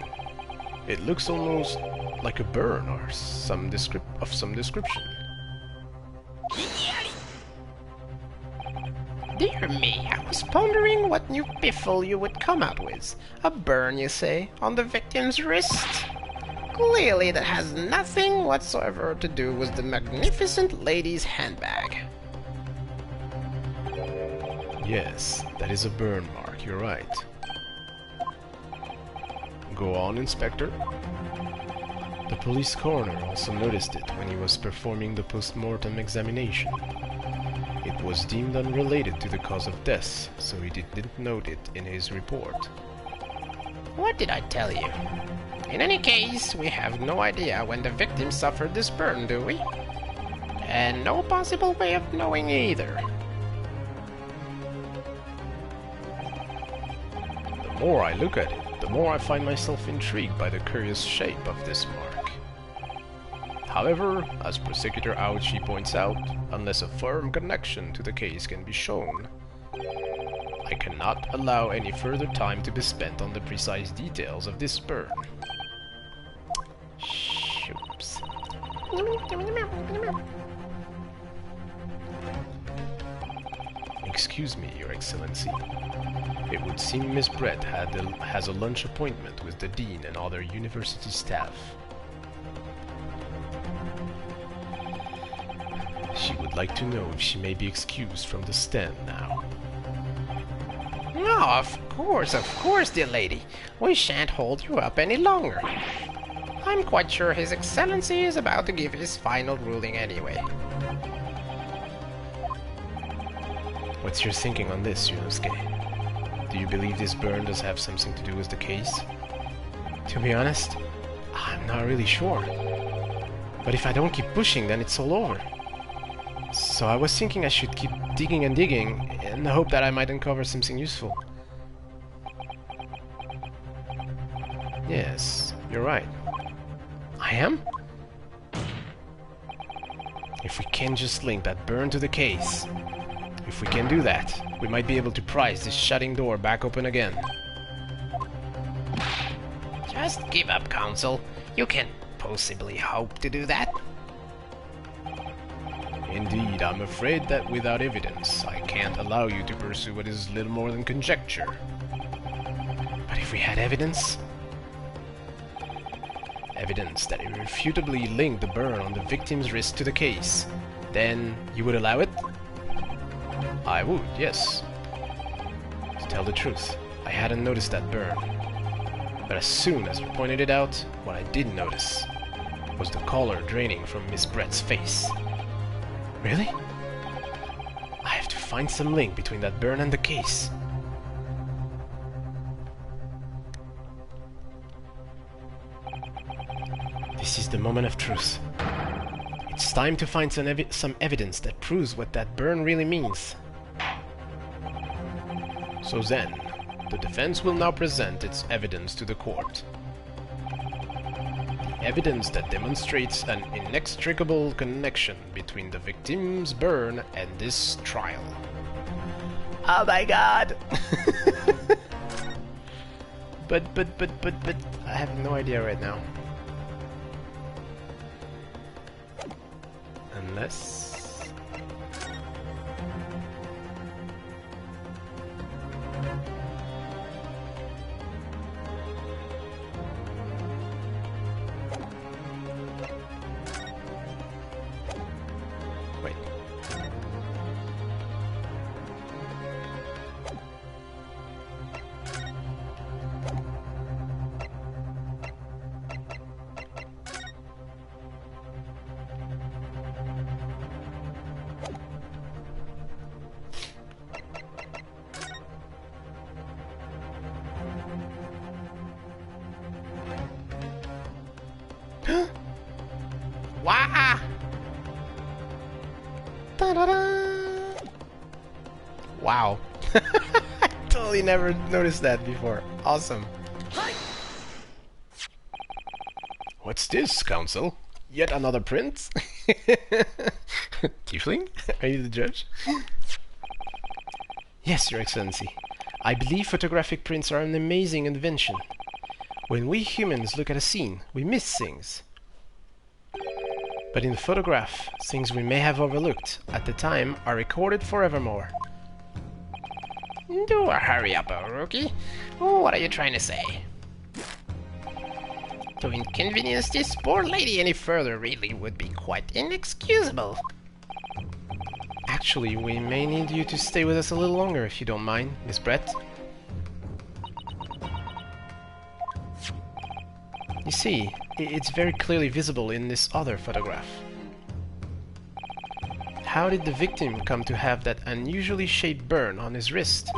It looks almost like a burn or some description. Dear me, I was pondering what new piffle you would come out with. A burn, you say, on the victim's wrist? Clearly that has nothing whatsoever to do with the magnificent lady's handbag. Yes, that is a burn mark, you're right. Go on, Inspector. The police coroner also noticed it when he was performing the post-mortem examination. It was deemed unrelated to the cause of death, so he didn't note it in his report. What did I tell you? In any case, we have no idea when the victim suffered this burn, do we? And no possible way of knowing either. The more I look at it, the more I find myself intrigued by the curious shape of this mark. However, as Prosecutor Aochi points out, unless a firm connection to the case can be shown, I cannot allow any further time to be spent on the precise details of this burn. Shoops. Excuse me, Your Excellency. It would seem Miss Brett has a lunch appointment with the Dean and other university staff. She would like to know if she may be excused from the stand now. No, of course, dear lady. We shan't hold you up any longer. I'm quite sure His Excellency is about to give his final ruling anyway. What's your thinking on this, Yunosuke? Do you believe this burn does have something to do with the case? To be honest, I'm not really sure. But if I don't keep pushing, then it's all over. So I was thinking I should keep digging and digging in the hope that I might uncover something useful. Yes, you're right. I am? If we can just link that burn to the case, if we can do that, we might be able to prise this shutting door back open again. Just give up, Counsel. You can't possibly hope to do that. Indeed, I'm afraid that without evidence, I can't allow you to pursue what is little more than conjecture. But if we had evidence? Evidence that irrefutably linked the burn on the victim's wrist to the case. Then you would allow it? I would, yes. To tell the truth, I hadn't noticed that burn. But as soon as you pointed it out, what I did notice was the color draining from Miss Brett's face. Really? I have to find some link between that burn and the case. This is the moment of truth. It's time to find some evidence that proves what that burn really means. So then, the defense will now present its evidence to the court. The evidence that demonstrates an inextricable connection between the victim's burn and this trial. Oh my god! But, I have no idea right now. Unless... Wait. Wah! Ta-da-da! Wow. I totally never noticed that before. Awesome. What's this, Counsel? Yet another print? Tiefling? Are you the judge? Yes, Your Excellency. I believe photographic prints are an amazing invention. When we humans look at a scene, we miss things. But in the photograph, things we may have overlooked at the time are recorded forevermore. Do hurry up, rookie. What are you trying to say? To inconvenience this poor lady any further really would be quite inexcusable. Actually, we may need you to stay with us a little longer if you don't mind, Miss Brett. You see, it's very clearly visible in this other photograph. How did the victim come to have that unusually shaped burn on his wrist?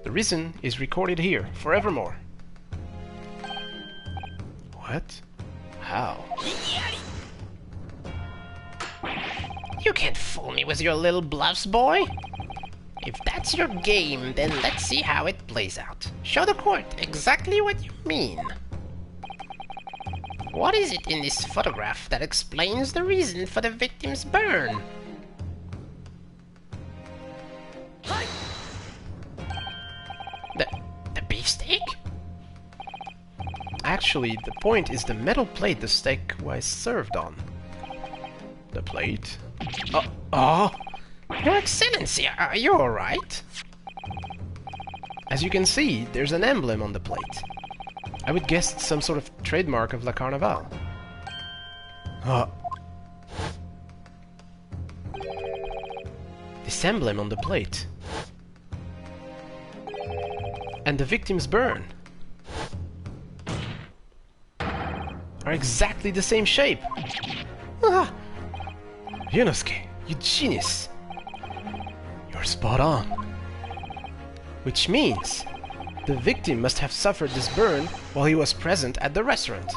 The reason is recorded here, forevermore. What? How? You can't fool me with your little bluffs, boy. If that's your game, then let's see how it plays out. Show the court exactly what you mean. What is it in this photograph that explains the reason for the victim's burn? The beefsteak? Actually, the point is the metal plate the steak was served on. The plate? Your Excellency, are you alright? As you can see, there's an emblem on the plate. I would guess it's some sort of trademark of La Carnival. This emblem on the plate. And the victim's burn are exactly the same shape. Ryunosuke, you genius. You're spot on. Which means the victim must have suffered this burn while he was present at the restaurant.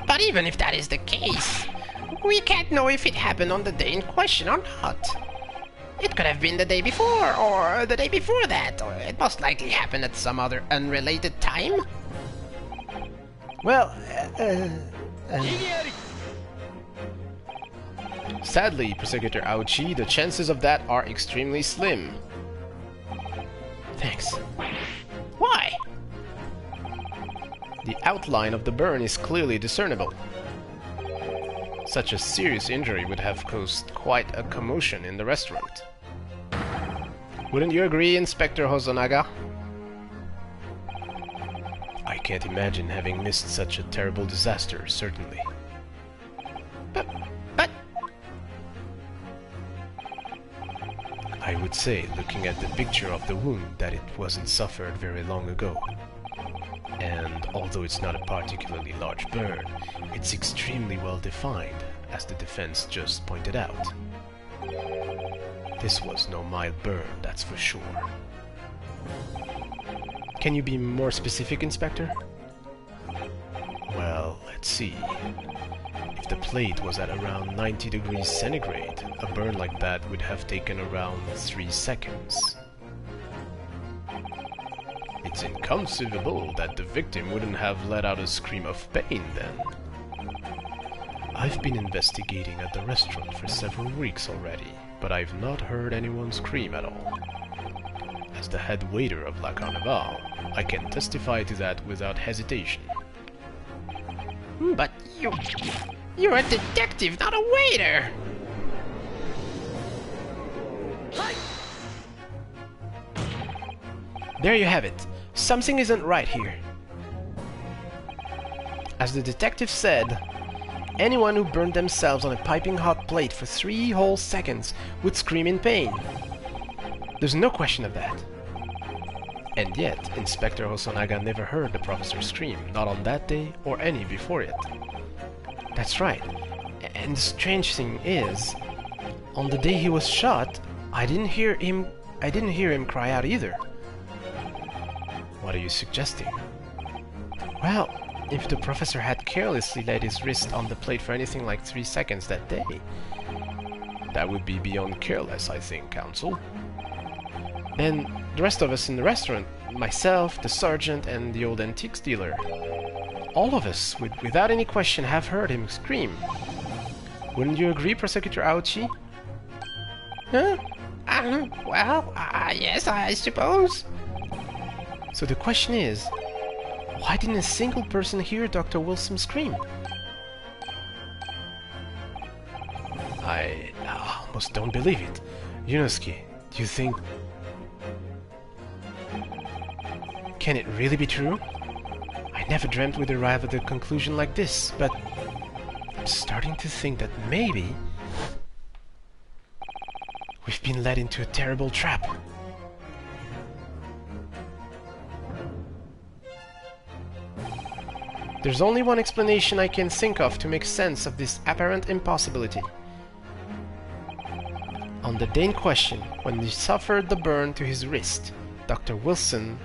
But even if that is the case, we can't know if it happened on the day in question or not. It could have been the day before, or the day before that, or it most likely happened at some other unrelated time. Well, Sadly, Prosecutor Aochi, the chances of that are extremely slim. Thanks. Why? The outline of the burn is clearly discernible. Such a serious injury would have caused quite a commotion in the restaurant. Wouldn't you agree, Inspector Hosonaga? I can't imagine having missed such a terrible disaster, certainly. But... I would say, looking at the picture of the wound, that it wasn't suffered very long ago. And although it's not a particularly large burn, it's extremely well defined, as the defense just pointed out. This was no mild burn, that's for sure. Can you be more specific, Inspector? Well, let's see. If the plate was at around 90 degrees centigrade, a burn like that would have taken around 3 seconds. It's inconceivable that the victim wouldn't have let out a scream of pain then. I've been investigating at the restaurant for several weeks already, but I've not heard anyone scream at all. As the head waiter of La Carnival, I can testify to that without hesitation. But you're a detective, not a waiter! There you have it. Something isn't right here. As the detective said, anyone who burned themselves on a piping hot plate for 3 whole seconds would scream in pain. There's no question of that. And yet, Inspector Hosonaga never heard the professor scream, not on that day or any before it. That's right. And the strange thing is, on the day he was shot, I didn't hear him cry out either. What are you suggesting? Well, if the professor had carelessly laid his wrist on the plate for anything like 3 seconds that day, That would be beyond careless, I think, Counsel. then the rest of us in the restaurant, myself, the sergeant, and the old antiques dealer, all of us would, without any question, have heard him scream. Wouldn't you agree, Prosecutor Aochi? Huh? Well, yes, I suppose. So the question is, why didn't a single person hear Dr. Wilson scream? I almost don't believe it. Yunosuke, do you think... Can it really be true? I never dreamt we'd arrive at a conclusion like this, but I'm starting to think that maybe we've been led into a terrible trap. There's only one explanation I can think of to make sense of this apparent impossibility. On the day in question, when he suffered the burn to his wrist, Dr. Wilson...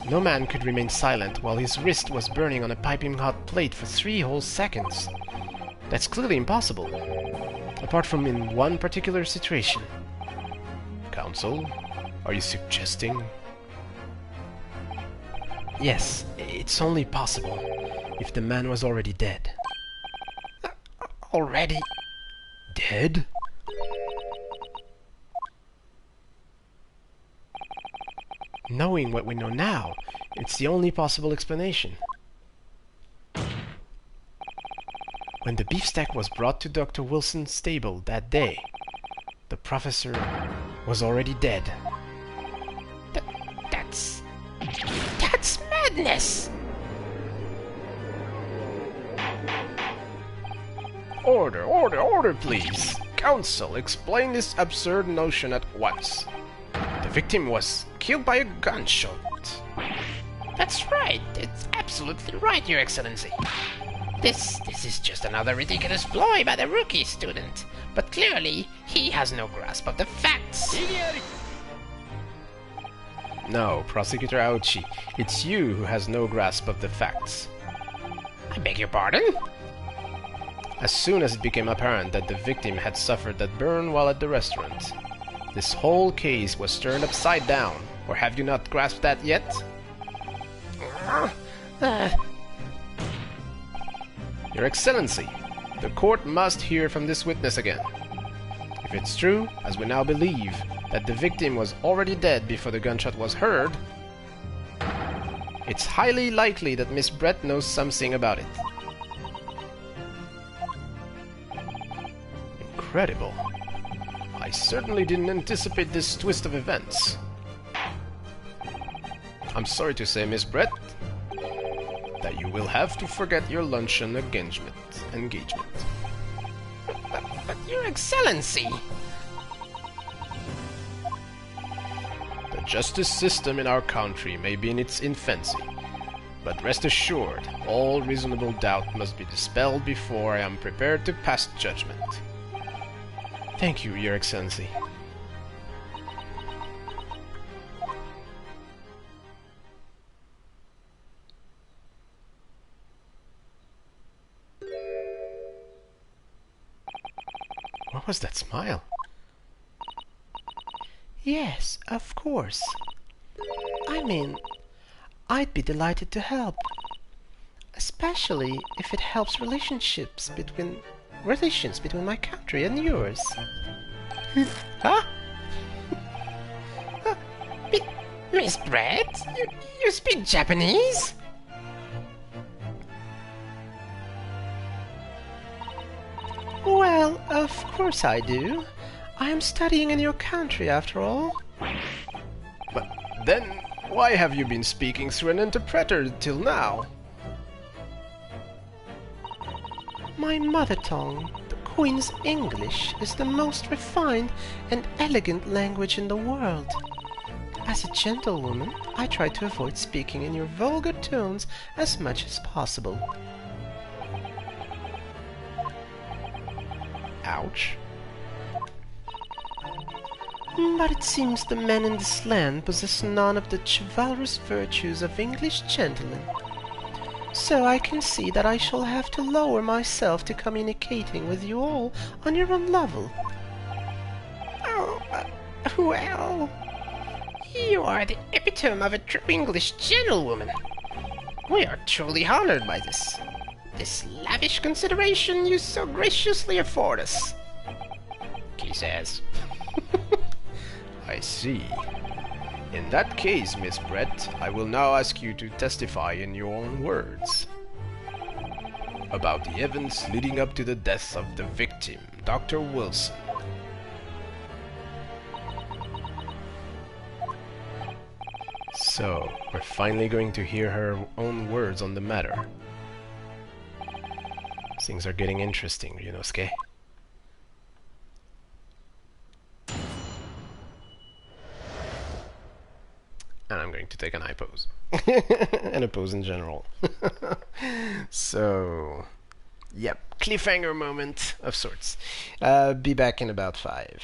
No man could remain silent while his wrist was burning on a piping hot plate for 3 whole seconds. That's clearly impossible, apart from in one particular situation. Counsel, are you suggesting... Yes, it's only possible if the man was already dead. Already? Dead? Knowing what we know now, it's the only possible explanation. When the beefsteak was brought to Dr. Wilson's stable that day, the professor was already dead. That's madness! Order, order, order, please! Counsel, explain this absurd notion at once. The victim was killed by a gunshot. That's right. It's absolutely right, Your Excellency. This is just another ridiculous ploy by the rookie student. But clearly, he has no grasp of the facts. No, Prosecutor Aochi, it's you who has no grasp of the facts. I beg your pardon? As soon as it became apparent that the victim had suffered that burn while at the restaurant, this whole case was turned upside down. Or have you not grasped that yet? Your Excellency, the court must hear from this witness again. If it's true, as we now believe, that the victim was already dead before the gunshot was heard, it's highly likely that Miss Brett knows something about it. Incredible. I certainly didn't anticipate this twist of events. I'm sorry to say, Miss Brett, that you will have to forget your luncheon engagement. But Your Excellency! The justice system in our country may be in its infancy, but rest assured, all reasonable doubt must be dispelled before I am prepared to pass judgment. Thank you, Your Excellency. What was that smile? Yes, of course. I mean, I'd be delighted to help. Especially if it helps relations between my country and yours. Huh? Miss Brett? You speak Japanese? Well, of course I do. I am studying in your country, after all. But then, why have you been speaking through an interpreter till now? My mother tongue, the Queen's English, is the most refined and elegant language in the world. As a gentlewoman, I try to avoid speaking in your vulgar tones as much as possible. Ouch. But it seems the men in this land possess none of the chivalrous virtues of English gentlemen. So I can see that I shall have to lower myself to communicating with you all on your own level. Oh, well... You are the epitome of a true English gentlewoman. We are truly honored by this lavish consideration you so graciously afford us. Kisses. I see. In that case, Miss Brett, I will now ask you to testify in your own words about the events leading up to the death of the victim, Dr. Wilson. So, we're finally going to hear her own words on the matter. Things are getting interesting, Ryunosuke. And I'm going to take an eye pose. And a pose in general. So, yep, cliffhanger moment of sorts. Be back in about 5.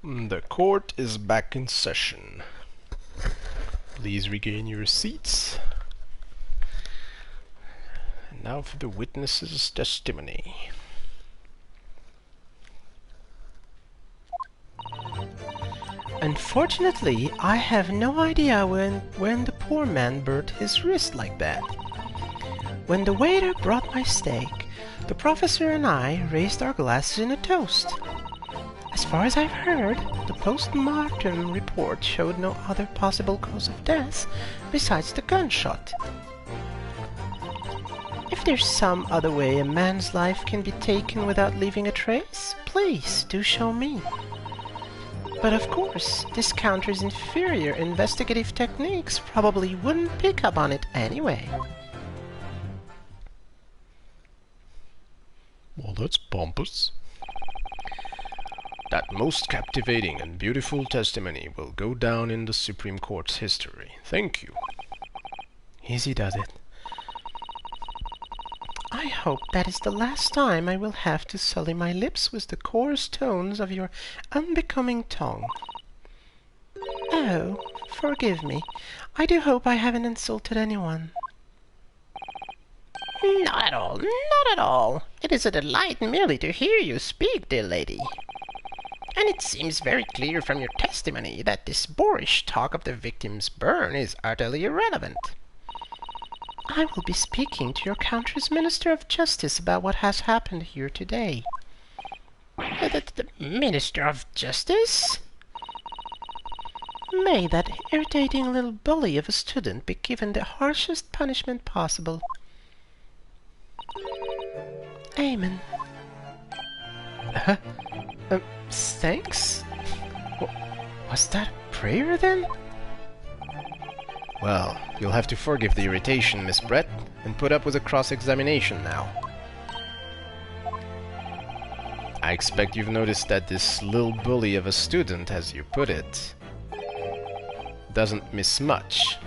The court is back in session. Please regain your seats. And now for the witness's testimony. Unfortunately, I have no idea when the poor man burnt his wrist like that. When the waiter brought my steak, the professor and I raised our glasses in a toast. As far as I've heard, the post-mortem report showed no other possible cause of death besides the gunshot. If there's some other way a man's life can be taken without leaving a trace, please do show me. But of course, this country's inferior investigative techniques probably wouldn't pick up on it anyway. Well, that's pompous. That most captivating and beautiful testimony will go down in the Supreme Court's history. Thank you. Easy does it. I hope that is the last time I will have to sully my lips with the coarse tones of your unbecoming tongue. Oh, forgive me. I do hope I haven't insulted anyone. Not at all, not at all. It is a delight merely to hear you speak, dear lady. And it seems very clear from your testimony that this boorish talk of the victim's burn is utterly irrelevant. I will be speaking to your country's Minister of Justice about what has happened here today. The Minister of Justice? May that irritating little bully of a student be given the harshest punishment possible. Amen. Thanks? Was that a prayer then? Well, you'll have to forgive the irritation, Miss Brett, and put up with a cross-examination now. I expect you've noticed that this little bully of a student, as you put it, doesn't miss much.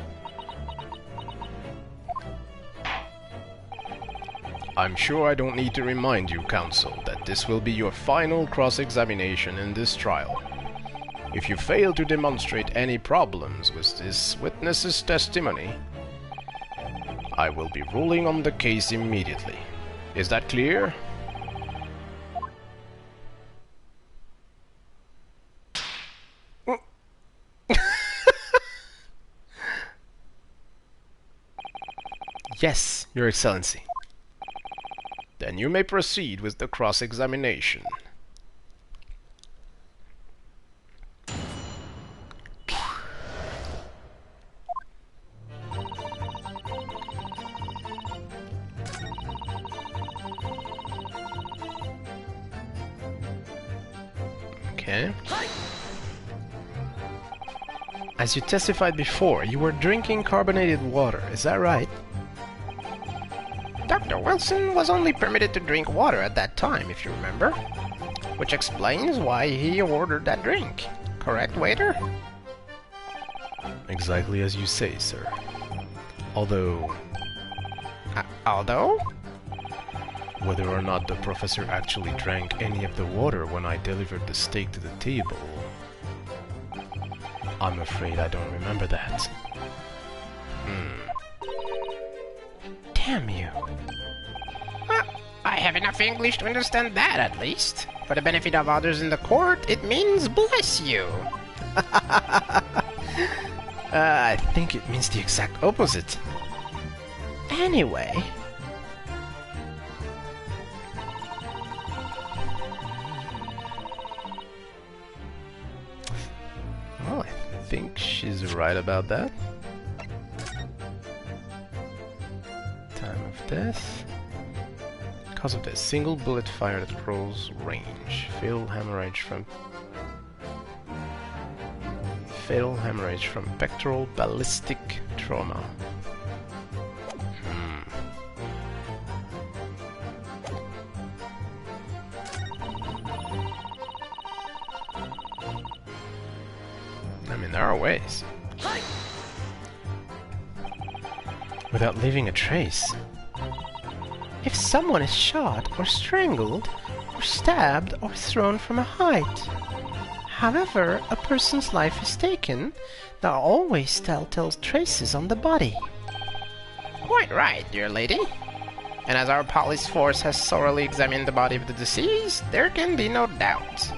I'm sure I don't need to remind you, counsel, that this will be your final cross-examination in this trial. If you fail to demonstrate any problems with this witness's testimony, I will be ruling on the case immediately. Is that clear? Yes, Your Excellency. Then you may proceed with the cross-examination. Okay. As you testified before, you were drinking carbonated water, is that right? Dr. Wilson was only permitted to drink water at that time, if you remember. Which explains why he ordered that drink. Correct, waiter? Exactly as you say, sir. Although... Although? Whether or not the professor actually drank any of the water when I delivered the steak to the table, I'm afraid I don't remember that. Damn you. I have enough English to understand that, at least. For the benefit of others in the court, it means bless you. I think it means the exact opposite. Anyway... Well, I think she's right about that. Time of death. Cause of death. Single bullet fired at close range. Fatal hemorrhage from pectoral ballistic trauma. I mean, there are ways. Without leaving a trace. If someone is shot or strangled or or stabbed or thrown from a height. However, a person's life is taken, there are always telltale traces on the body. Quite right, dear lady. And as our police force has thoroughly examined the body of the deceased, there can be no doubt.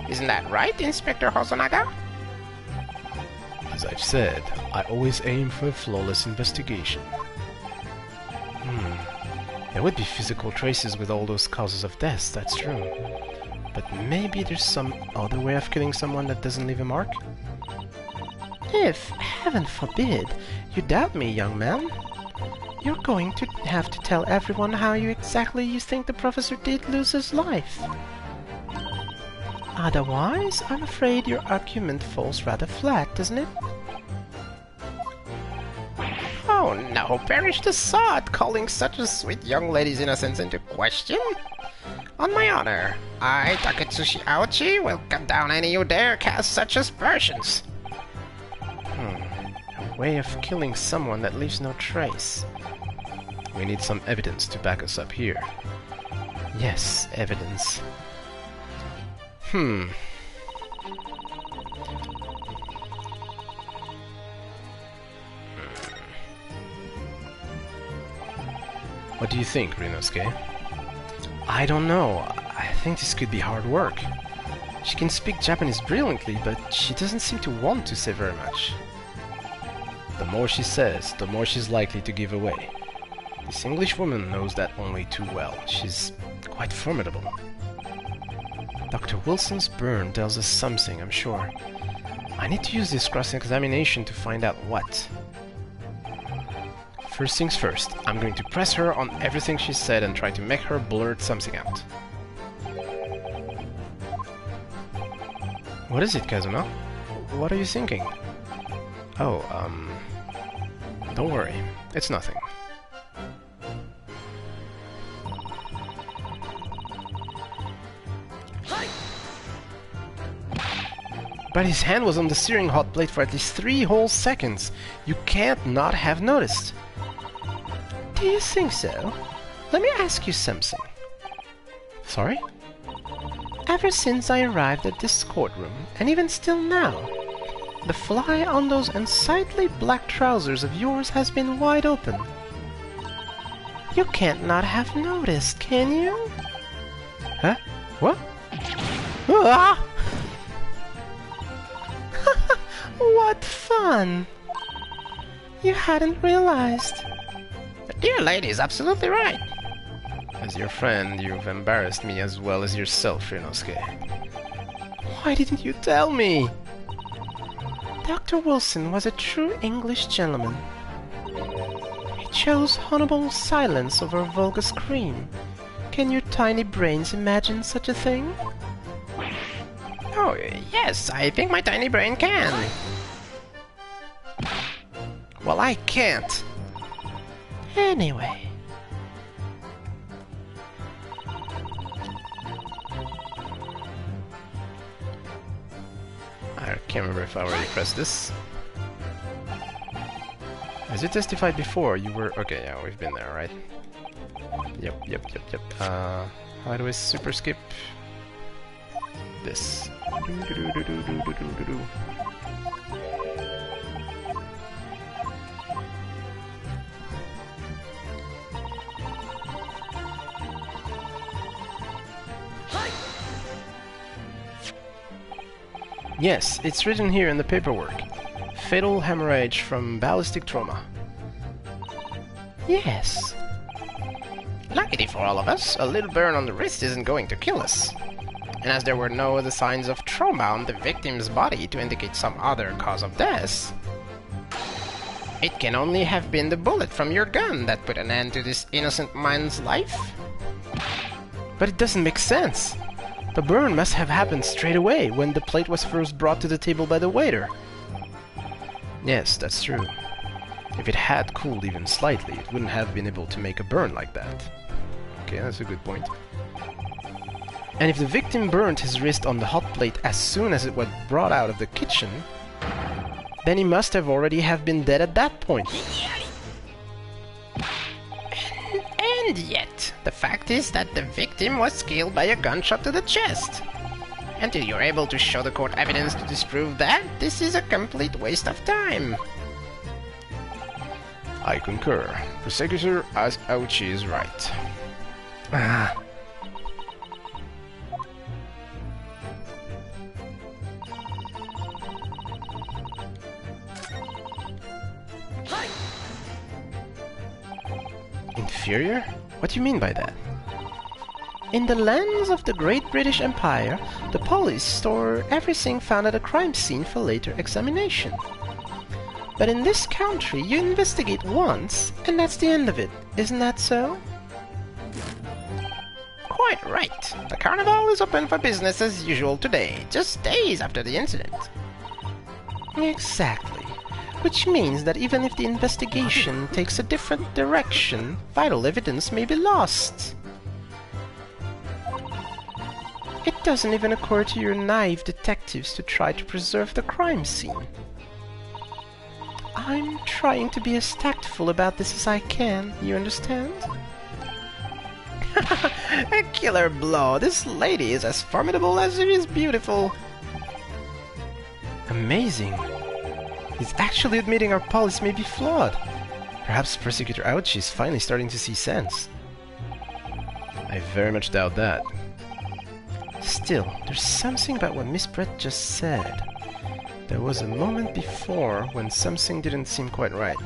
Isn't that right, Inspector Hosonaga? As I've said, I always aim for a flawless investigation. There would be physical traces with all those causes of death, that's true. But maybe there's some other way of killing someone that doesn't leave a mark? If, heaven forbid, you doubt me, young man, you're going to have to tell everyone how exactly you think the professor did lose his life. Otherwise, I'm afraid your argument falls rather flat, doesn't it? Oh no, perish the sod, calling such a sweet young lady's innocence into question. On my honor, I, Taketsushi Aochi, will cut down any who dare cast such aspersions. A way of killing someone that leaves no trace. We need some evidence to back us up here. Yes, evidence. What do you think, Rinosuke? I don't know. I think this could be hard work. She can speak Japanese brilliantly, but she doesn't seem to want to say very much. The more she says, the more she's likely to give away. This English woman knows that only too well. She's quite formidable. Dr. Wilson's burn tells us something, I'm sure. I need to use this cross-examination to find out what. First things first, I'm going to press her on everything she said and try to make her blurt something out. What is it, Kazuma? What are you thinking? Oh, don't worry. It's nothing. But his hand was on the searing hot plate for at least 3 whole seconds. You can't not have noticed. Do you think so? Let me ask you something. Sorry? Ever since I arrived at this courtroom, and even still now, the fly on those unsightly black trousers of yours has been wide open. You can't not have noticed, can you? Huh? What? Ah! What fun! You hadn't realized. The dear lady is absolutely right. As your friend, you've embarrassed me as well as yourself, Rinosuke. Why didn't you tell me? Dr. Wilson was a true English gentleman. He chose honorable silence over vulgar scream. Can your tiny brains imagine such a thing? Oh, yes, I think my tiny brain can. Well, I can't. Anyway. I can't remember if I already pressed this. As you testified before, you were... Okay, yeah, we've been there, right? Yep. How do I super skip? This. Yes, it's written here in the paperwork. Fatal hemorrhage from ballistic trauma. Yes. Luckily for all of us, a little burn on the wrist isn't going to kill us. And as there were no other signs of trauma on the victim's body to indicate some other cause of death, it can only have been the bullet from your gun that put an end to this innocent man's life. But it doesn't make sense. The burn must have happened straight away, when the plate was first brought to the table by the waiter. Yes, that's true. If it had cooled even slightly, it wouldn't have been able to make a burn like that. Okay, that's a good point. And if the victim burned his wrist on the hot plate as soon as it was brought out of the kitchen, then he must have already have been dead at that point. And yet, the fact is that the victim victim was killed by a gunshot to the chest. Until you're able to show the court evidence to disprove that, this is a complete waste of time. I concur. Prosecutor Auchi is right. Ah. Inferior? What do you mean by that? In the lands of the Great British Empire, the police store everything found at a crime scene for later examination. But in this country, you investigate once, and that's the end of it. Isn't that so? Quite right. The carnival is open for business as usual today, just days after the incident. Exactly. Which means that even if the investigation takes a different direction, vital evidence may be lost. It doesn't even occur to your naive detectives to try to preserve the crime scene. I'm trying to be as tactful about this as I can, you understand? A killer blow. This lady is as formidable as she is beautiful. Amazing. He's actually admitting our policy may be flawed. Perhaps Prosecutor Auchi is finally starting to see sense. I very much doubt that. Still, there's something about what Miss Brett just said. There was a moment before when something didn't seem quite right.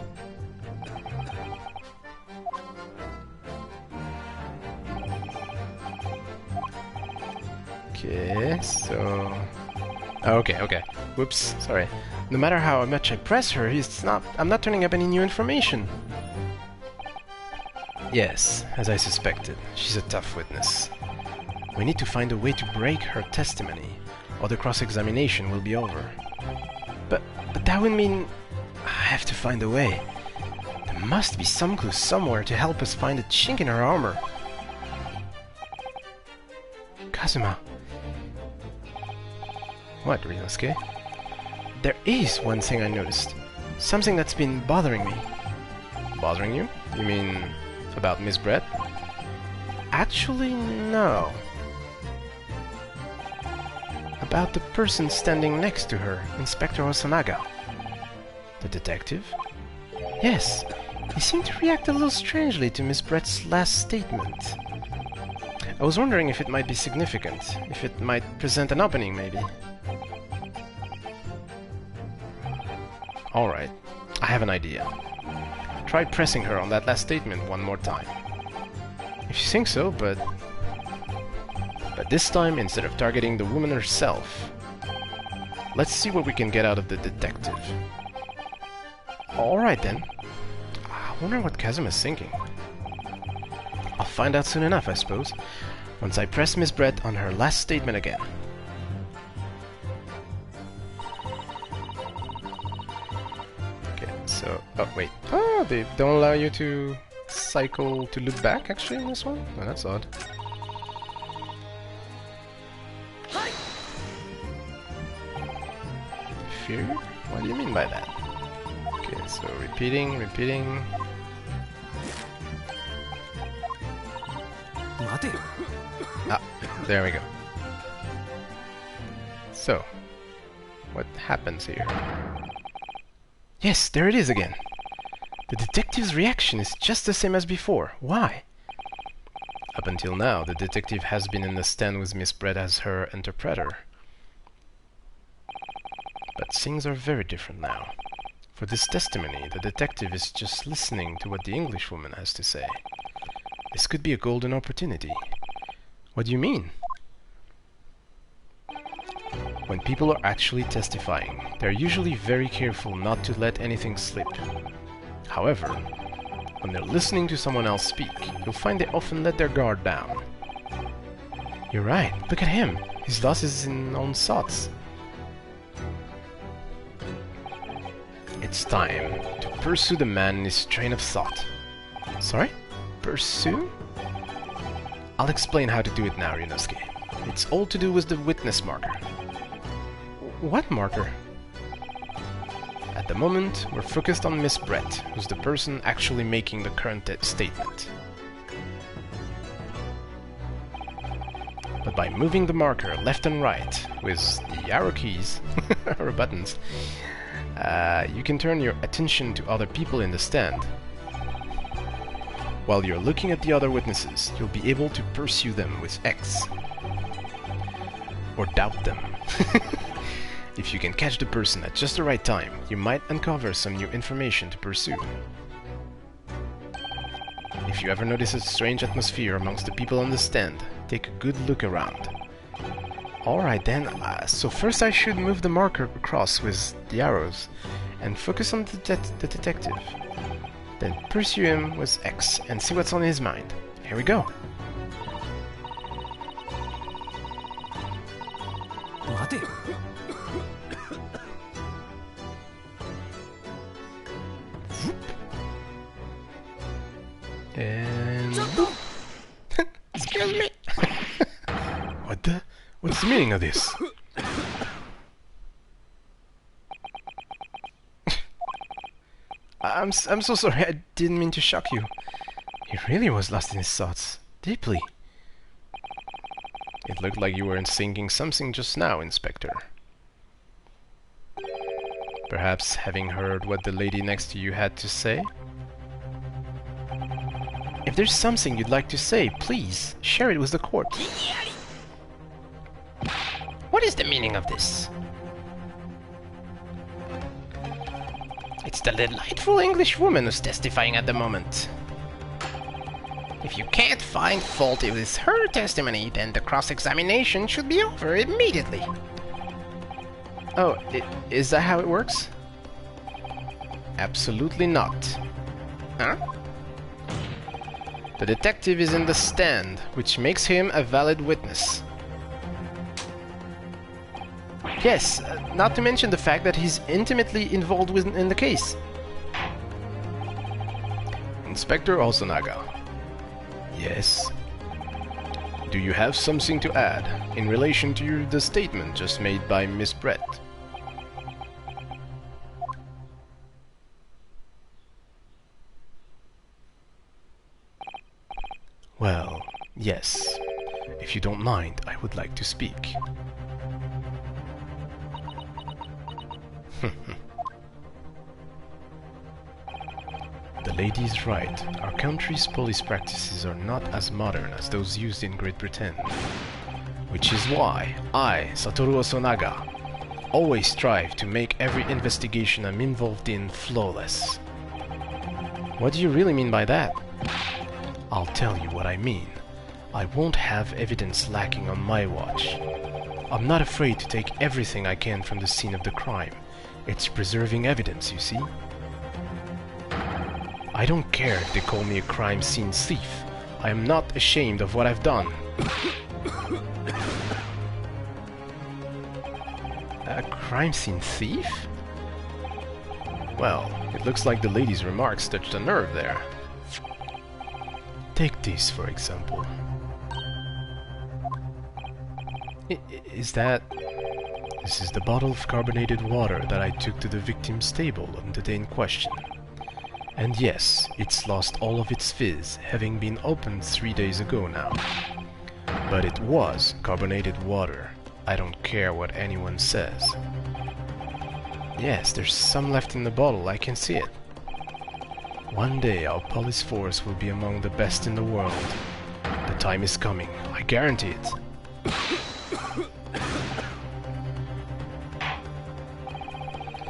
Okay, so... Okay. Whoops, sorry. No matter how much I press her, I'm not turning up any new information. Yes, as I suspected. She's a tough witness. We need to find a way to break her testimony, or the cross-examination will be over. But that would mean I have to find a way. There must be some clue somewhere to help us find a chink in her armor. Kazuma. What, Ryunosuke? There is one thing I noticed. Something that's been bothering me. Bothering you? You mean about Miss Brett? Actually, no. About the person standing next to her, Inspector Osanaga. The detective? Yes, he seemed to react a little strangely to Miss Brett's last statement. I was wondering if it might be significant, if it might present an opening, maybe. Alright, I have an idea. Try pressing her on that last statement one more time. If you think so, but this time, instead of targeting the woman herself, let's see what we can get out of the detective. Alright then. I wonder what Kazuma's thinking. I'll find out soon enough, I suppose, once I press Miss Brett on her last statement again. Okay, so... oh, wait. Oh, they don't allow you to cycle to look back, actually, in this one? Oh, that's odd. Fear? What do you mean by that? Okay, so repeating. Ah, there we go. So, what happens here? Yes, there it is again. The detective's reaction is just the same as before. Why? Up until now, the detective has been in the stand with Miss Brett as her interpreter. But things are very different now. For this testimony, the detective is just listening to what the Englishwoman has to say. This could be a golden opportunity. What do you mean? When people are actually testifying, they're usually very careful not to let anything slip. However, when they're listening to someone else speak, you'll find they often let their guard down. You're right. Look at him. He's lost his own thoughts. It's time to pursue the man in his train of thought. Sorry? Pursue? I'll explain how to do it now, Ryunosuke. It's all to do with the witness marker. What marker? At the moment, we're focused on Miss Brett, who's the person actually making the current statement. By moving the marker left and right with the arrow keys or buttons, you can turn your attention to other people in the stand. While you're looking at the other witnesses, you'll be able to pursue them with X. Or doubt them. If you can catch the person at just the right time, you might uncover some new information to pursue. If you ever notice a strange atmosphere amongst the people on the stand, take a good look around. Alright then, so first I should move the marker across with the arrows and focus on the detective. Then pursue him with X and see what's on his mind. Here we go. And... Excuse me. What's the meaning of this? I'm so sorry, I didn't mean to shock you. He really was lost in his thoughts, deeply. It looked like you weren't thinking something just now, Inspector. Perhaps having heard what the lady next to you had to say? If there's something you'd like to say, please, share it with the court. What is the meaning of this? It's the delightful English woman who's testifying at the moment. If you can't find fault with her testimony, then the cross-examination should be over immediately. Oh, is that how it works? Absolutely not. Huh? The detective is in the stand, which makes him a valid witness. Yes, not to mention the fact that he's intimately involved in the case. Inspector Osunaga. Yes? Do you have something to add in relation to the statement just made by Miss Brett? Well, yes. If you don't mind, I would like to speak. The lady is right. Our country's police practices are not as modern as those used in Great Britain. Which is why I, Satoru Osunaga, always strive to make every investigation I'm involved in flawless. What do you really mean by that? I'll tell you what I mean. I won't have evidence lacking on my watch. I'm not afraid to take everything I can from the scene of the crime. It's preserving evidence, you see. I don't care if they call me a crime scene thief. I am not ashamed of what I've done. A crime scene thief? Well, it looks like the lady's remarks touched a nerve there. Take this, for example. This is the bottle of carbonated water that I took to the victim's table on the day in question. And yes, it's lost all of its fizz, having been opened 3 days ago now. But it was carbonated water. I don't care what anyone says. Yes, there's some left in the bottle, I can see it. One day our police force will be among the best in the world. The time is coming, I guarantee it.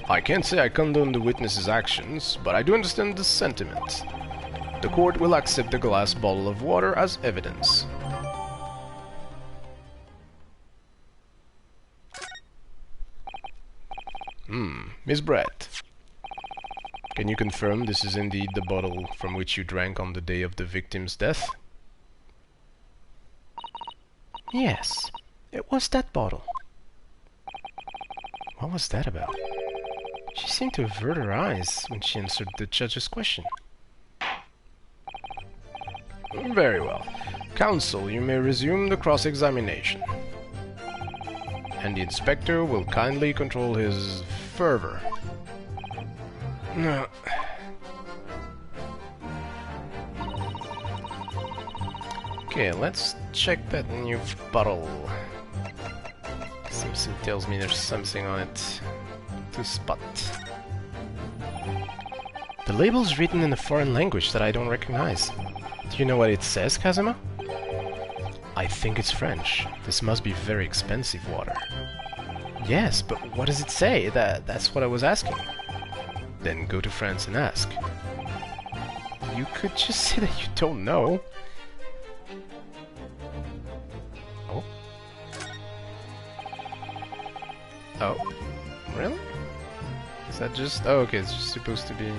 I can't say I condone the witness's actions, but I do understand the sentiment. The court will accept the glass bottle of water as evidence. Miss Brett. Can you confirm this is indeed the bottle from which you drank on the day of the victim's death? Yes, it was that bottle. What was that about? She seemed to avert her eyes when she answered the judge's question. Very well. Counsel, you may resume the cross-examination. And the inspector will kindly control his fervor. No. Okay, let's check that new bottle. Something tells me there's something on it to spot. The label's written in a foreign language that I don't recognize. Do you know what it says, Kazuma? I think it's French. This must be very expensive water. Yes, but what does it say? That's what I was asking. Then go to France and ask. You could just say that you don't know. Oh. Oh. Really? Is that just... Oh, okay, it's just supposed to be...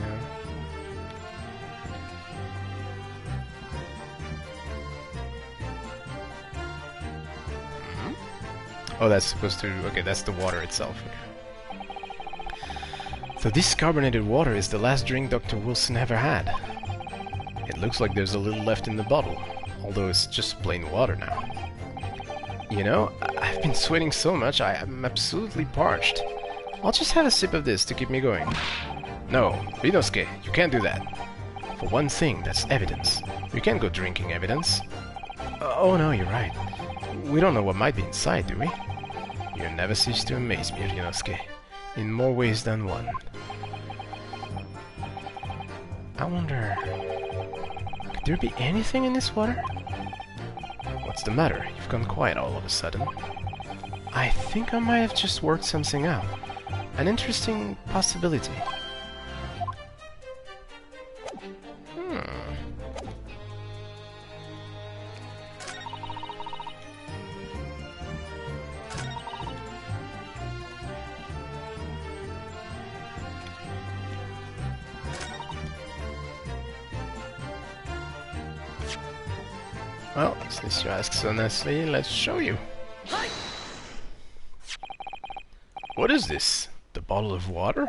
Oh, that's supposed to... Okay, that's the water itself. Okay. So this carbonated water is the last drink Dr. Wilson ever had. It looks like there's a little left in the bottle, although it's just plain water now. You know, I've been sweating so much I am absolutely parched. I'll just have a sip of this to keep me going. No, Rinosuke, you can't do that. For one thing, that's evidence. You can't go drinking evidence. Oh no, you're right. We don't know what might be inside, do we? You never cease to amaze me, Rinosuke, in more ways than one. I wonder... Could there be anything in this water? What's the matter? You've gone quiet all of a sudden. I think I might have just worked something out. An interesting possibility. Well, since you ask so nicely, let's show you. What is this? The bottle of water?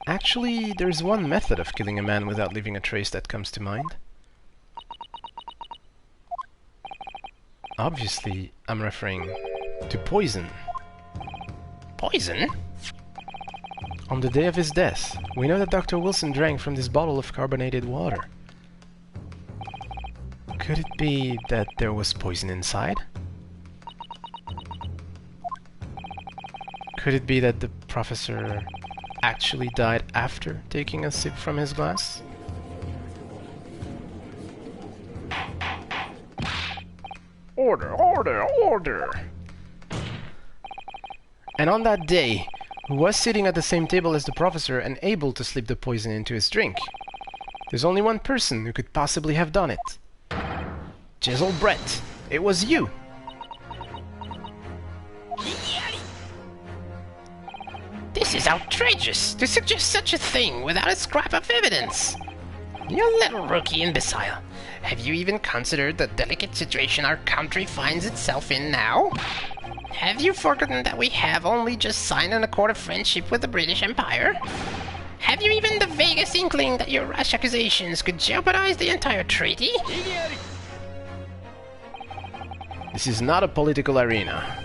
Actually, there's one method of killing a man without leaving a trace that comes to mind. Obviously, I'm referring to poison. Poison? On the day of his death, we know that Dr. Wilson drank from this bottle of carbonated water. Could it be that there was poison inside? Could it be that the professor actually died after taking a sip from his glass? Order, order, order! And on that day, who was sitting at the same table as the professor and able to slip the poison into his drink? There's only one person who could possibly have done it. Jizzle Brett, it was you! This is outrageous to suggest such a thing without a scrap of evidence. You little rookie imbecile. Have you even considered the delicate situation our country finds itself in now? Have you forgotten that we have only just signed an accord of friendship with the British Empire? Have you even the vaguest inkling that your rash accusations could jeopardize the entire treaty? This is not a political arena.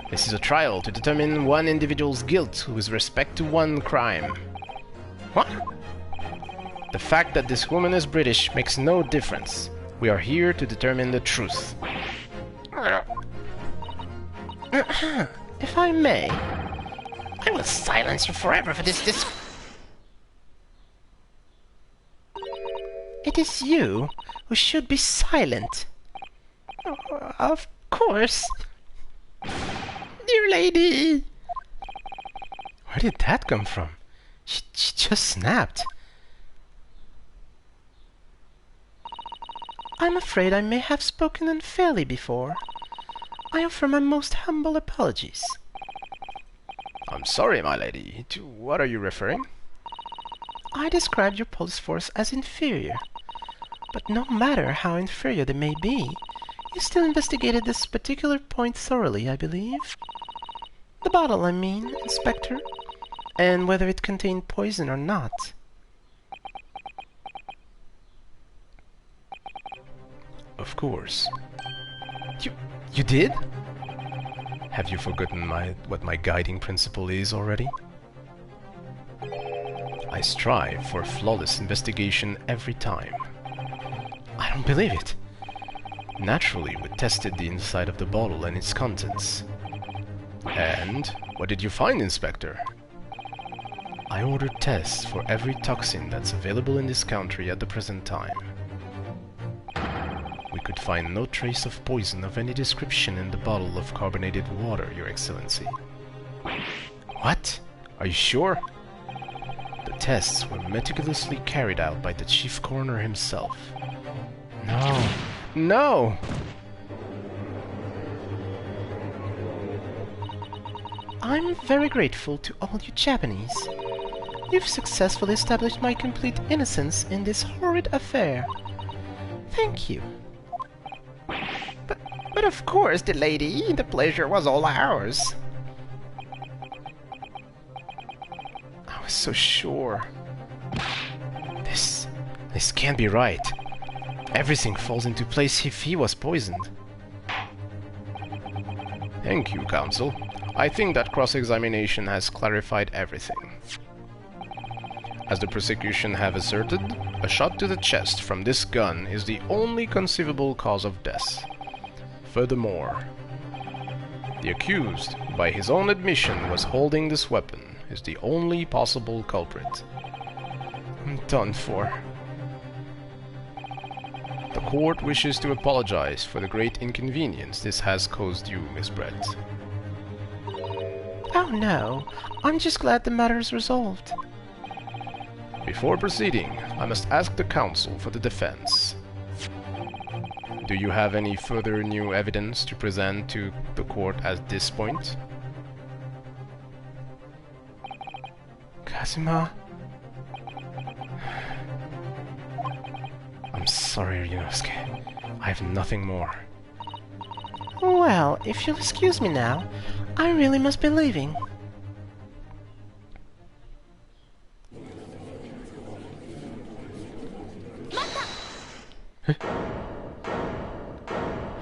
This is a trial to determine one individual's guilt with respect to one crime. What? The fact that this woman is British makes no difference. We are here to determine the truth. If I may... I will silence you forever for this It is you who should be silent. Of course. Dear lady! Where did that come from? She just snapped. I'm afraid I may have spoken unfairly before. I offer my most humble apologies. I'm sorry, my lady. To what are you referring? I described your police force as inferior. But no matter how inferior they may be, you still investigated this particular point thoroughly, I believe. The bottle, I mean, Inspector. And whether it contained poison or not. Of course. You did? Have you forgotten what my guiding principle is already? I strive for flawless investigation every time. I don't believe it. Naturally, we tested the inside of the bottle and its contents. And what did you find, Inspector? I ordered tests for every toxin that's available in this country at the present time. We could find no trace of poison of any description in the bottle of carbonated water, Your Excellency. What? Are you sure? The tests were meticulously carried out by the chief coroner himself. No. No! I'm very grateful to all you Japanese. You've successfully established my complete innocence in this horrid affair. Thank you. But of course, the lady, the pleasure was all ours. I was so sure. This can't be right. Everything falls into place if he was poisoned. Thank you, Counsel. I think that cross-examination has clarified everything. As the prosecution have asserted, a shot to the chest from this gun is the only conceivable cause of death. Furthermore, the accused, by his own admission, was holding this weapon, is the only possible culprit. I'm done for. The court wishes to apologize for the great inconvenience this has caused you, Miss Brett. Oh no, I'm just glad the matter is resolved. Before proceeding, I must ask the counsel for the defense. Do you have any further new evidence to present to the court at this point? Kazuma? I'm sorry, Ryunosuke. I have nothing more. Well, if you'll excuse me now, I really must be leaving.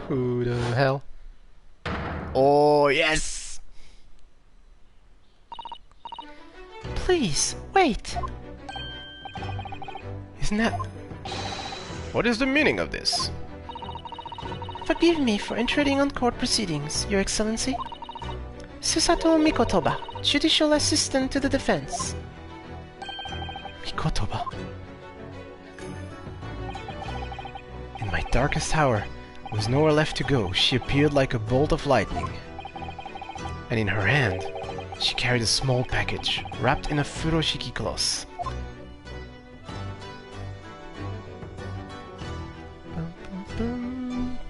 Who the hell? Oh, yes! Please, wait. Isn't that... What is the meaning of this? Forgive me for intruding on court proceedings, Your Excellency. Susato Mikotoba, Judicial Assistant to the Defense. Mikotoba. In my darkest hour, with nowhere left to go, she appeared like a bolt of lightning. And in her hand, she carried a small package, wrapped in a furoshiki cloth.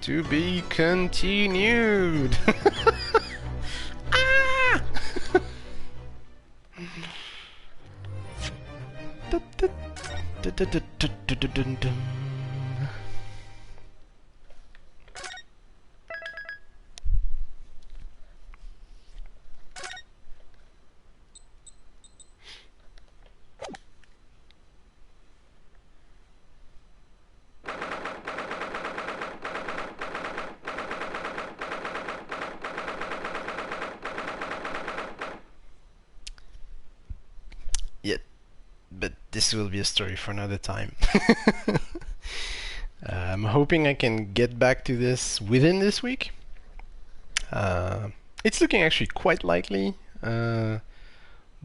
To be continued. Ah! Yeah, but this will be a story for another time. I'm hoping I can get back to this within this week. It's looking actually quite likely. The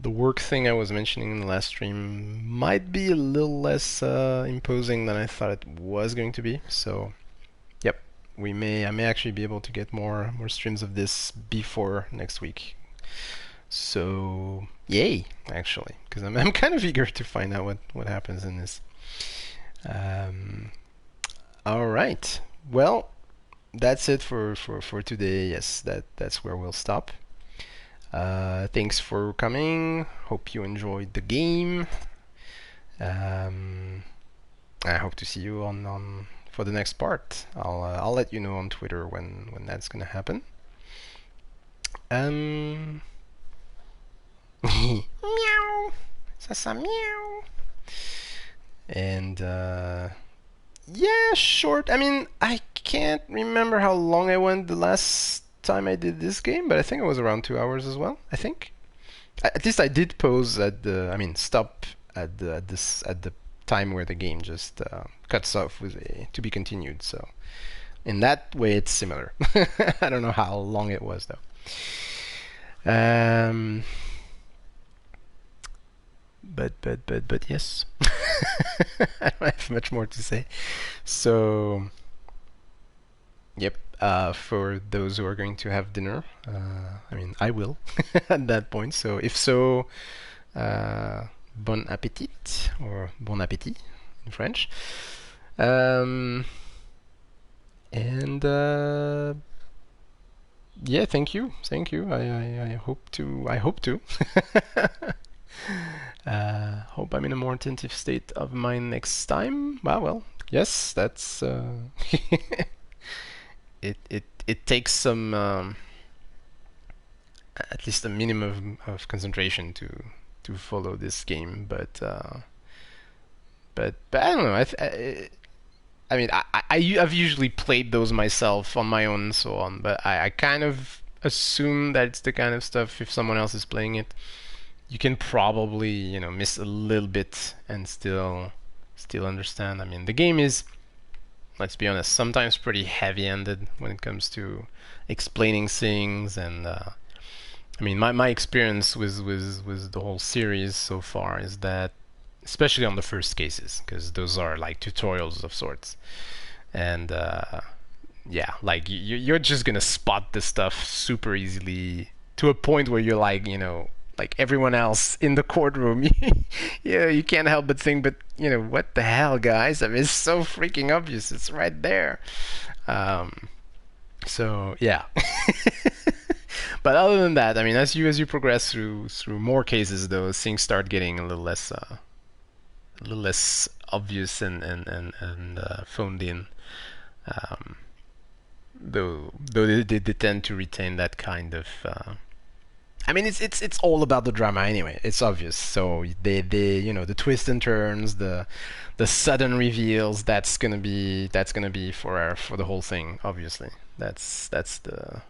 work thing I was mentioning in the last stream might be a little less imposing than I thought it was going to be. So, yep, I may actually be able to get more streams of this before next week. So, yay, actually, because I'm kind of eager to find out what happens in this. All right, well, that's it for today. Yes, that's where we'll stop. Thanks for coming. Hope you enjoyed the game. I hope to see you on for the next part. I'll let you know on Twitter when that's gonna happen. Meow. Sasa meow. And yeah, short. I mean, I can't remember how long I went the last time I did this game, but I think it was around 2 hours as well. I think. At least I did pause at the. I mean, stop at the time where the game just cuts off with a to be continued. So In that way, it's similar. I don't know how long it was though. But yes, I don't have much more to say. So, yep. For those who are going to have dinner, I mean, I will at that point. So, if so, bon appétit or bon appétit in French. And yeah, thank you. I hope to. Hope I'm in a more attentive state of mind next time. Well, yes, that's it takes some at least a minimum of concentration to follow this game, but I don't know. I mean, I've usually played those myself on my own and so on, but I kind of assume that it's the kind of stuff, if someone else is playing it, you can probably, you know, miss a little bit and still understand. I mean, the game is, let's be honest, sometimes pretty heavy-handed when it comes to explaining things, and I mean, my experience with the whole series so far is that, especially on the first cases, because those are like tutorials of sorts, and yeah, like you're just gonna spot this stuff super easily to a point where you're like, you know, like everyone else in the courtroom, yeah, you can't help but think, but you know, what the hell, guys? I mean, it's so freaking obvious. It's right there. So yeah. But other than that, I mean, as you progress through more cases, though, things start getting a little less obvious and phoned in. Though they tend to retain that kind of. I mean, it's all about the drama anyway. It's obvious. So they you know, the twists and turns, the sudden reveals. That's gonna be for the whole thing. Obviously, that's the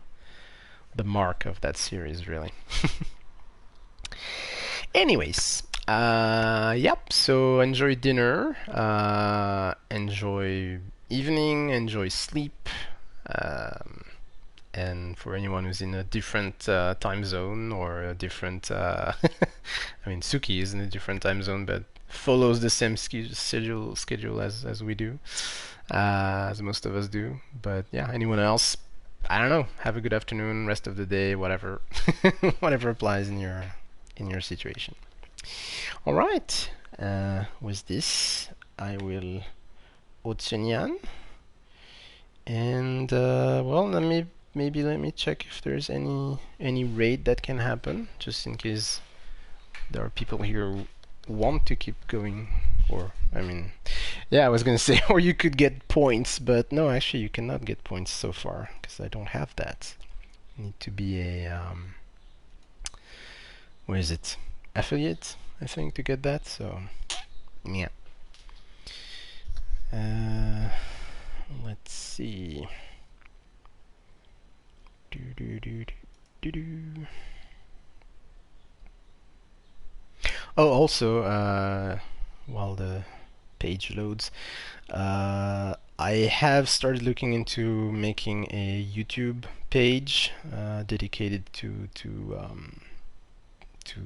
mark of that series, really. Anyways, yep. So enjoy dinner. Enjoy evening. Enjoy sleep. And for anyone who's in a different time zone or a different, I mean, Suki is in a different time zone, but follows the same schedule as we do, as most of us do. But yeah, anyone else, I don't know. Have a good afternoon, rest of the day, whatever, whatever applies in your situation. All right. With this, I will Otsunyan, and well, let me check if there's any raid that can happen, just in case there are people here who want to keep going. Or, I mean, yeah, I was gonna say, or you could get points, but no, actually you cannot get points so far, because I don't have that. You need to be a, what is it? Affiliate, I think, to get that, so, yeah. Let's see. Oh, also, while the page loads, I have started looking into making a YouTube page dedicated to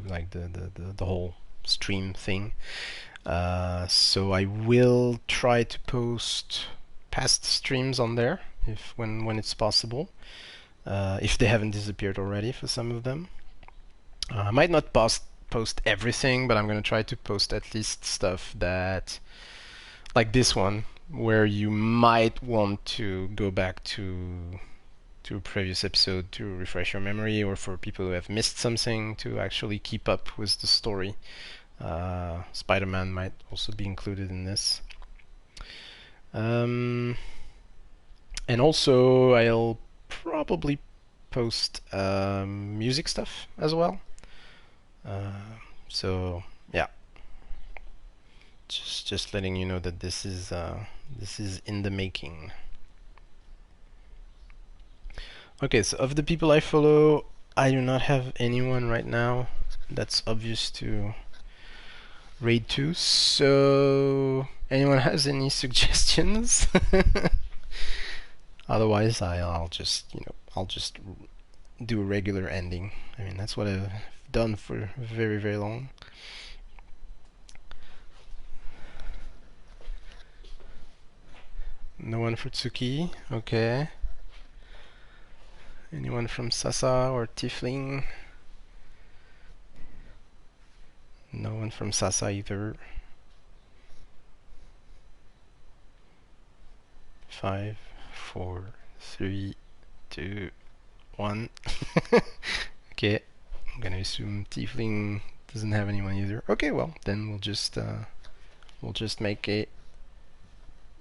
like the whole stream thing. So I will try to post past streams on there when it's possible. If they haven't disappeared already for some of them. I might not post everything, but I'm going to try to post at least stuff that, like this one, where you might want to go back to a previous episode to refresh your memory, or for people who have missed something to actually keep up with the story. Spider-Man might also be included in this. And also, I'll probably post music stuff as well. So yeah, just letting you know that this is in the making. Okay, so of the people I follow, I do not have anyone right now that's obvious to raid to. So anyone has any suggestions? Otherwise, I'll just, I'll just do a regular ending. I mean, that's what I've done for very, very long. No one for Tsuki, okay. Anyone from Sasa or Tifling? No one from Sasa either. 5, 4, 3, 2, 1. Okay, I'm gonna assume Tiefling doesn't have anyone either. Okay, well then we'll just make a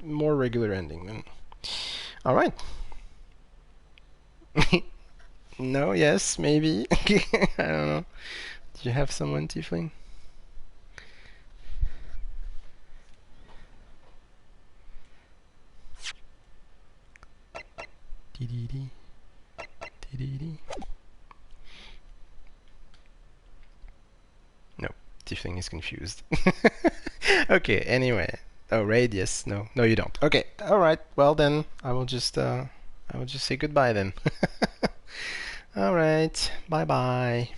more regular ending then. All right. No, yes, maybe. I don't know. Did you have someone, Tiefling? Dee-dee-dee. Dee-dee-dee. No, Tiefling is confused. Okay, anyway. Oh, Radius. No, no, you don't. Okay, all right. Well then, I will just say goodbye then. All right. Bye bye.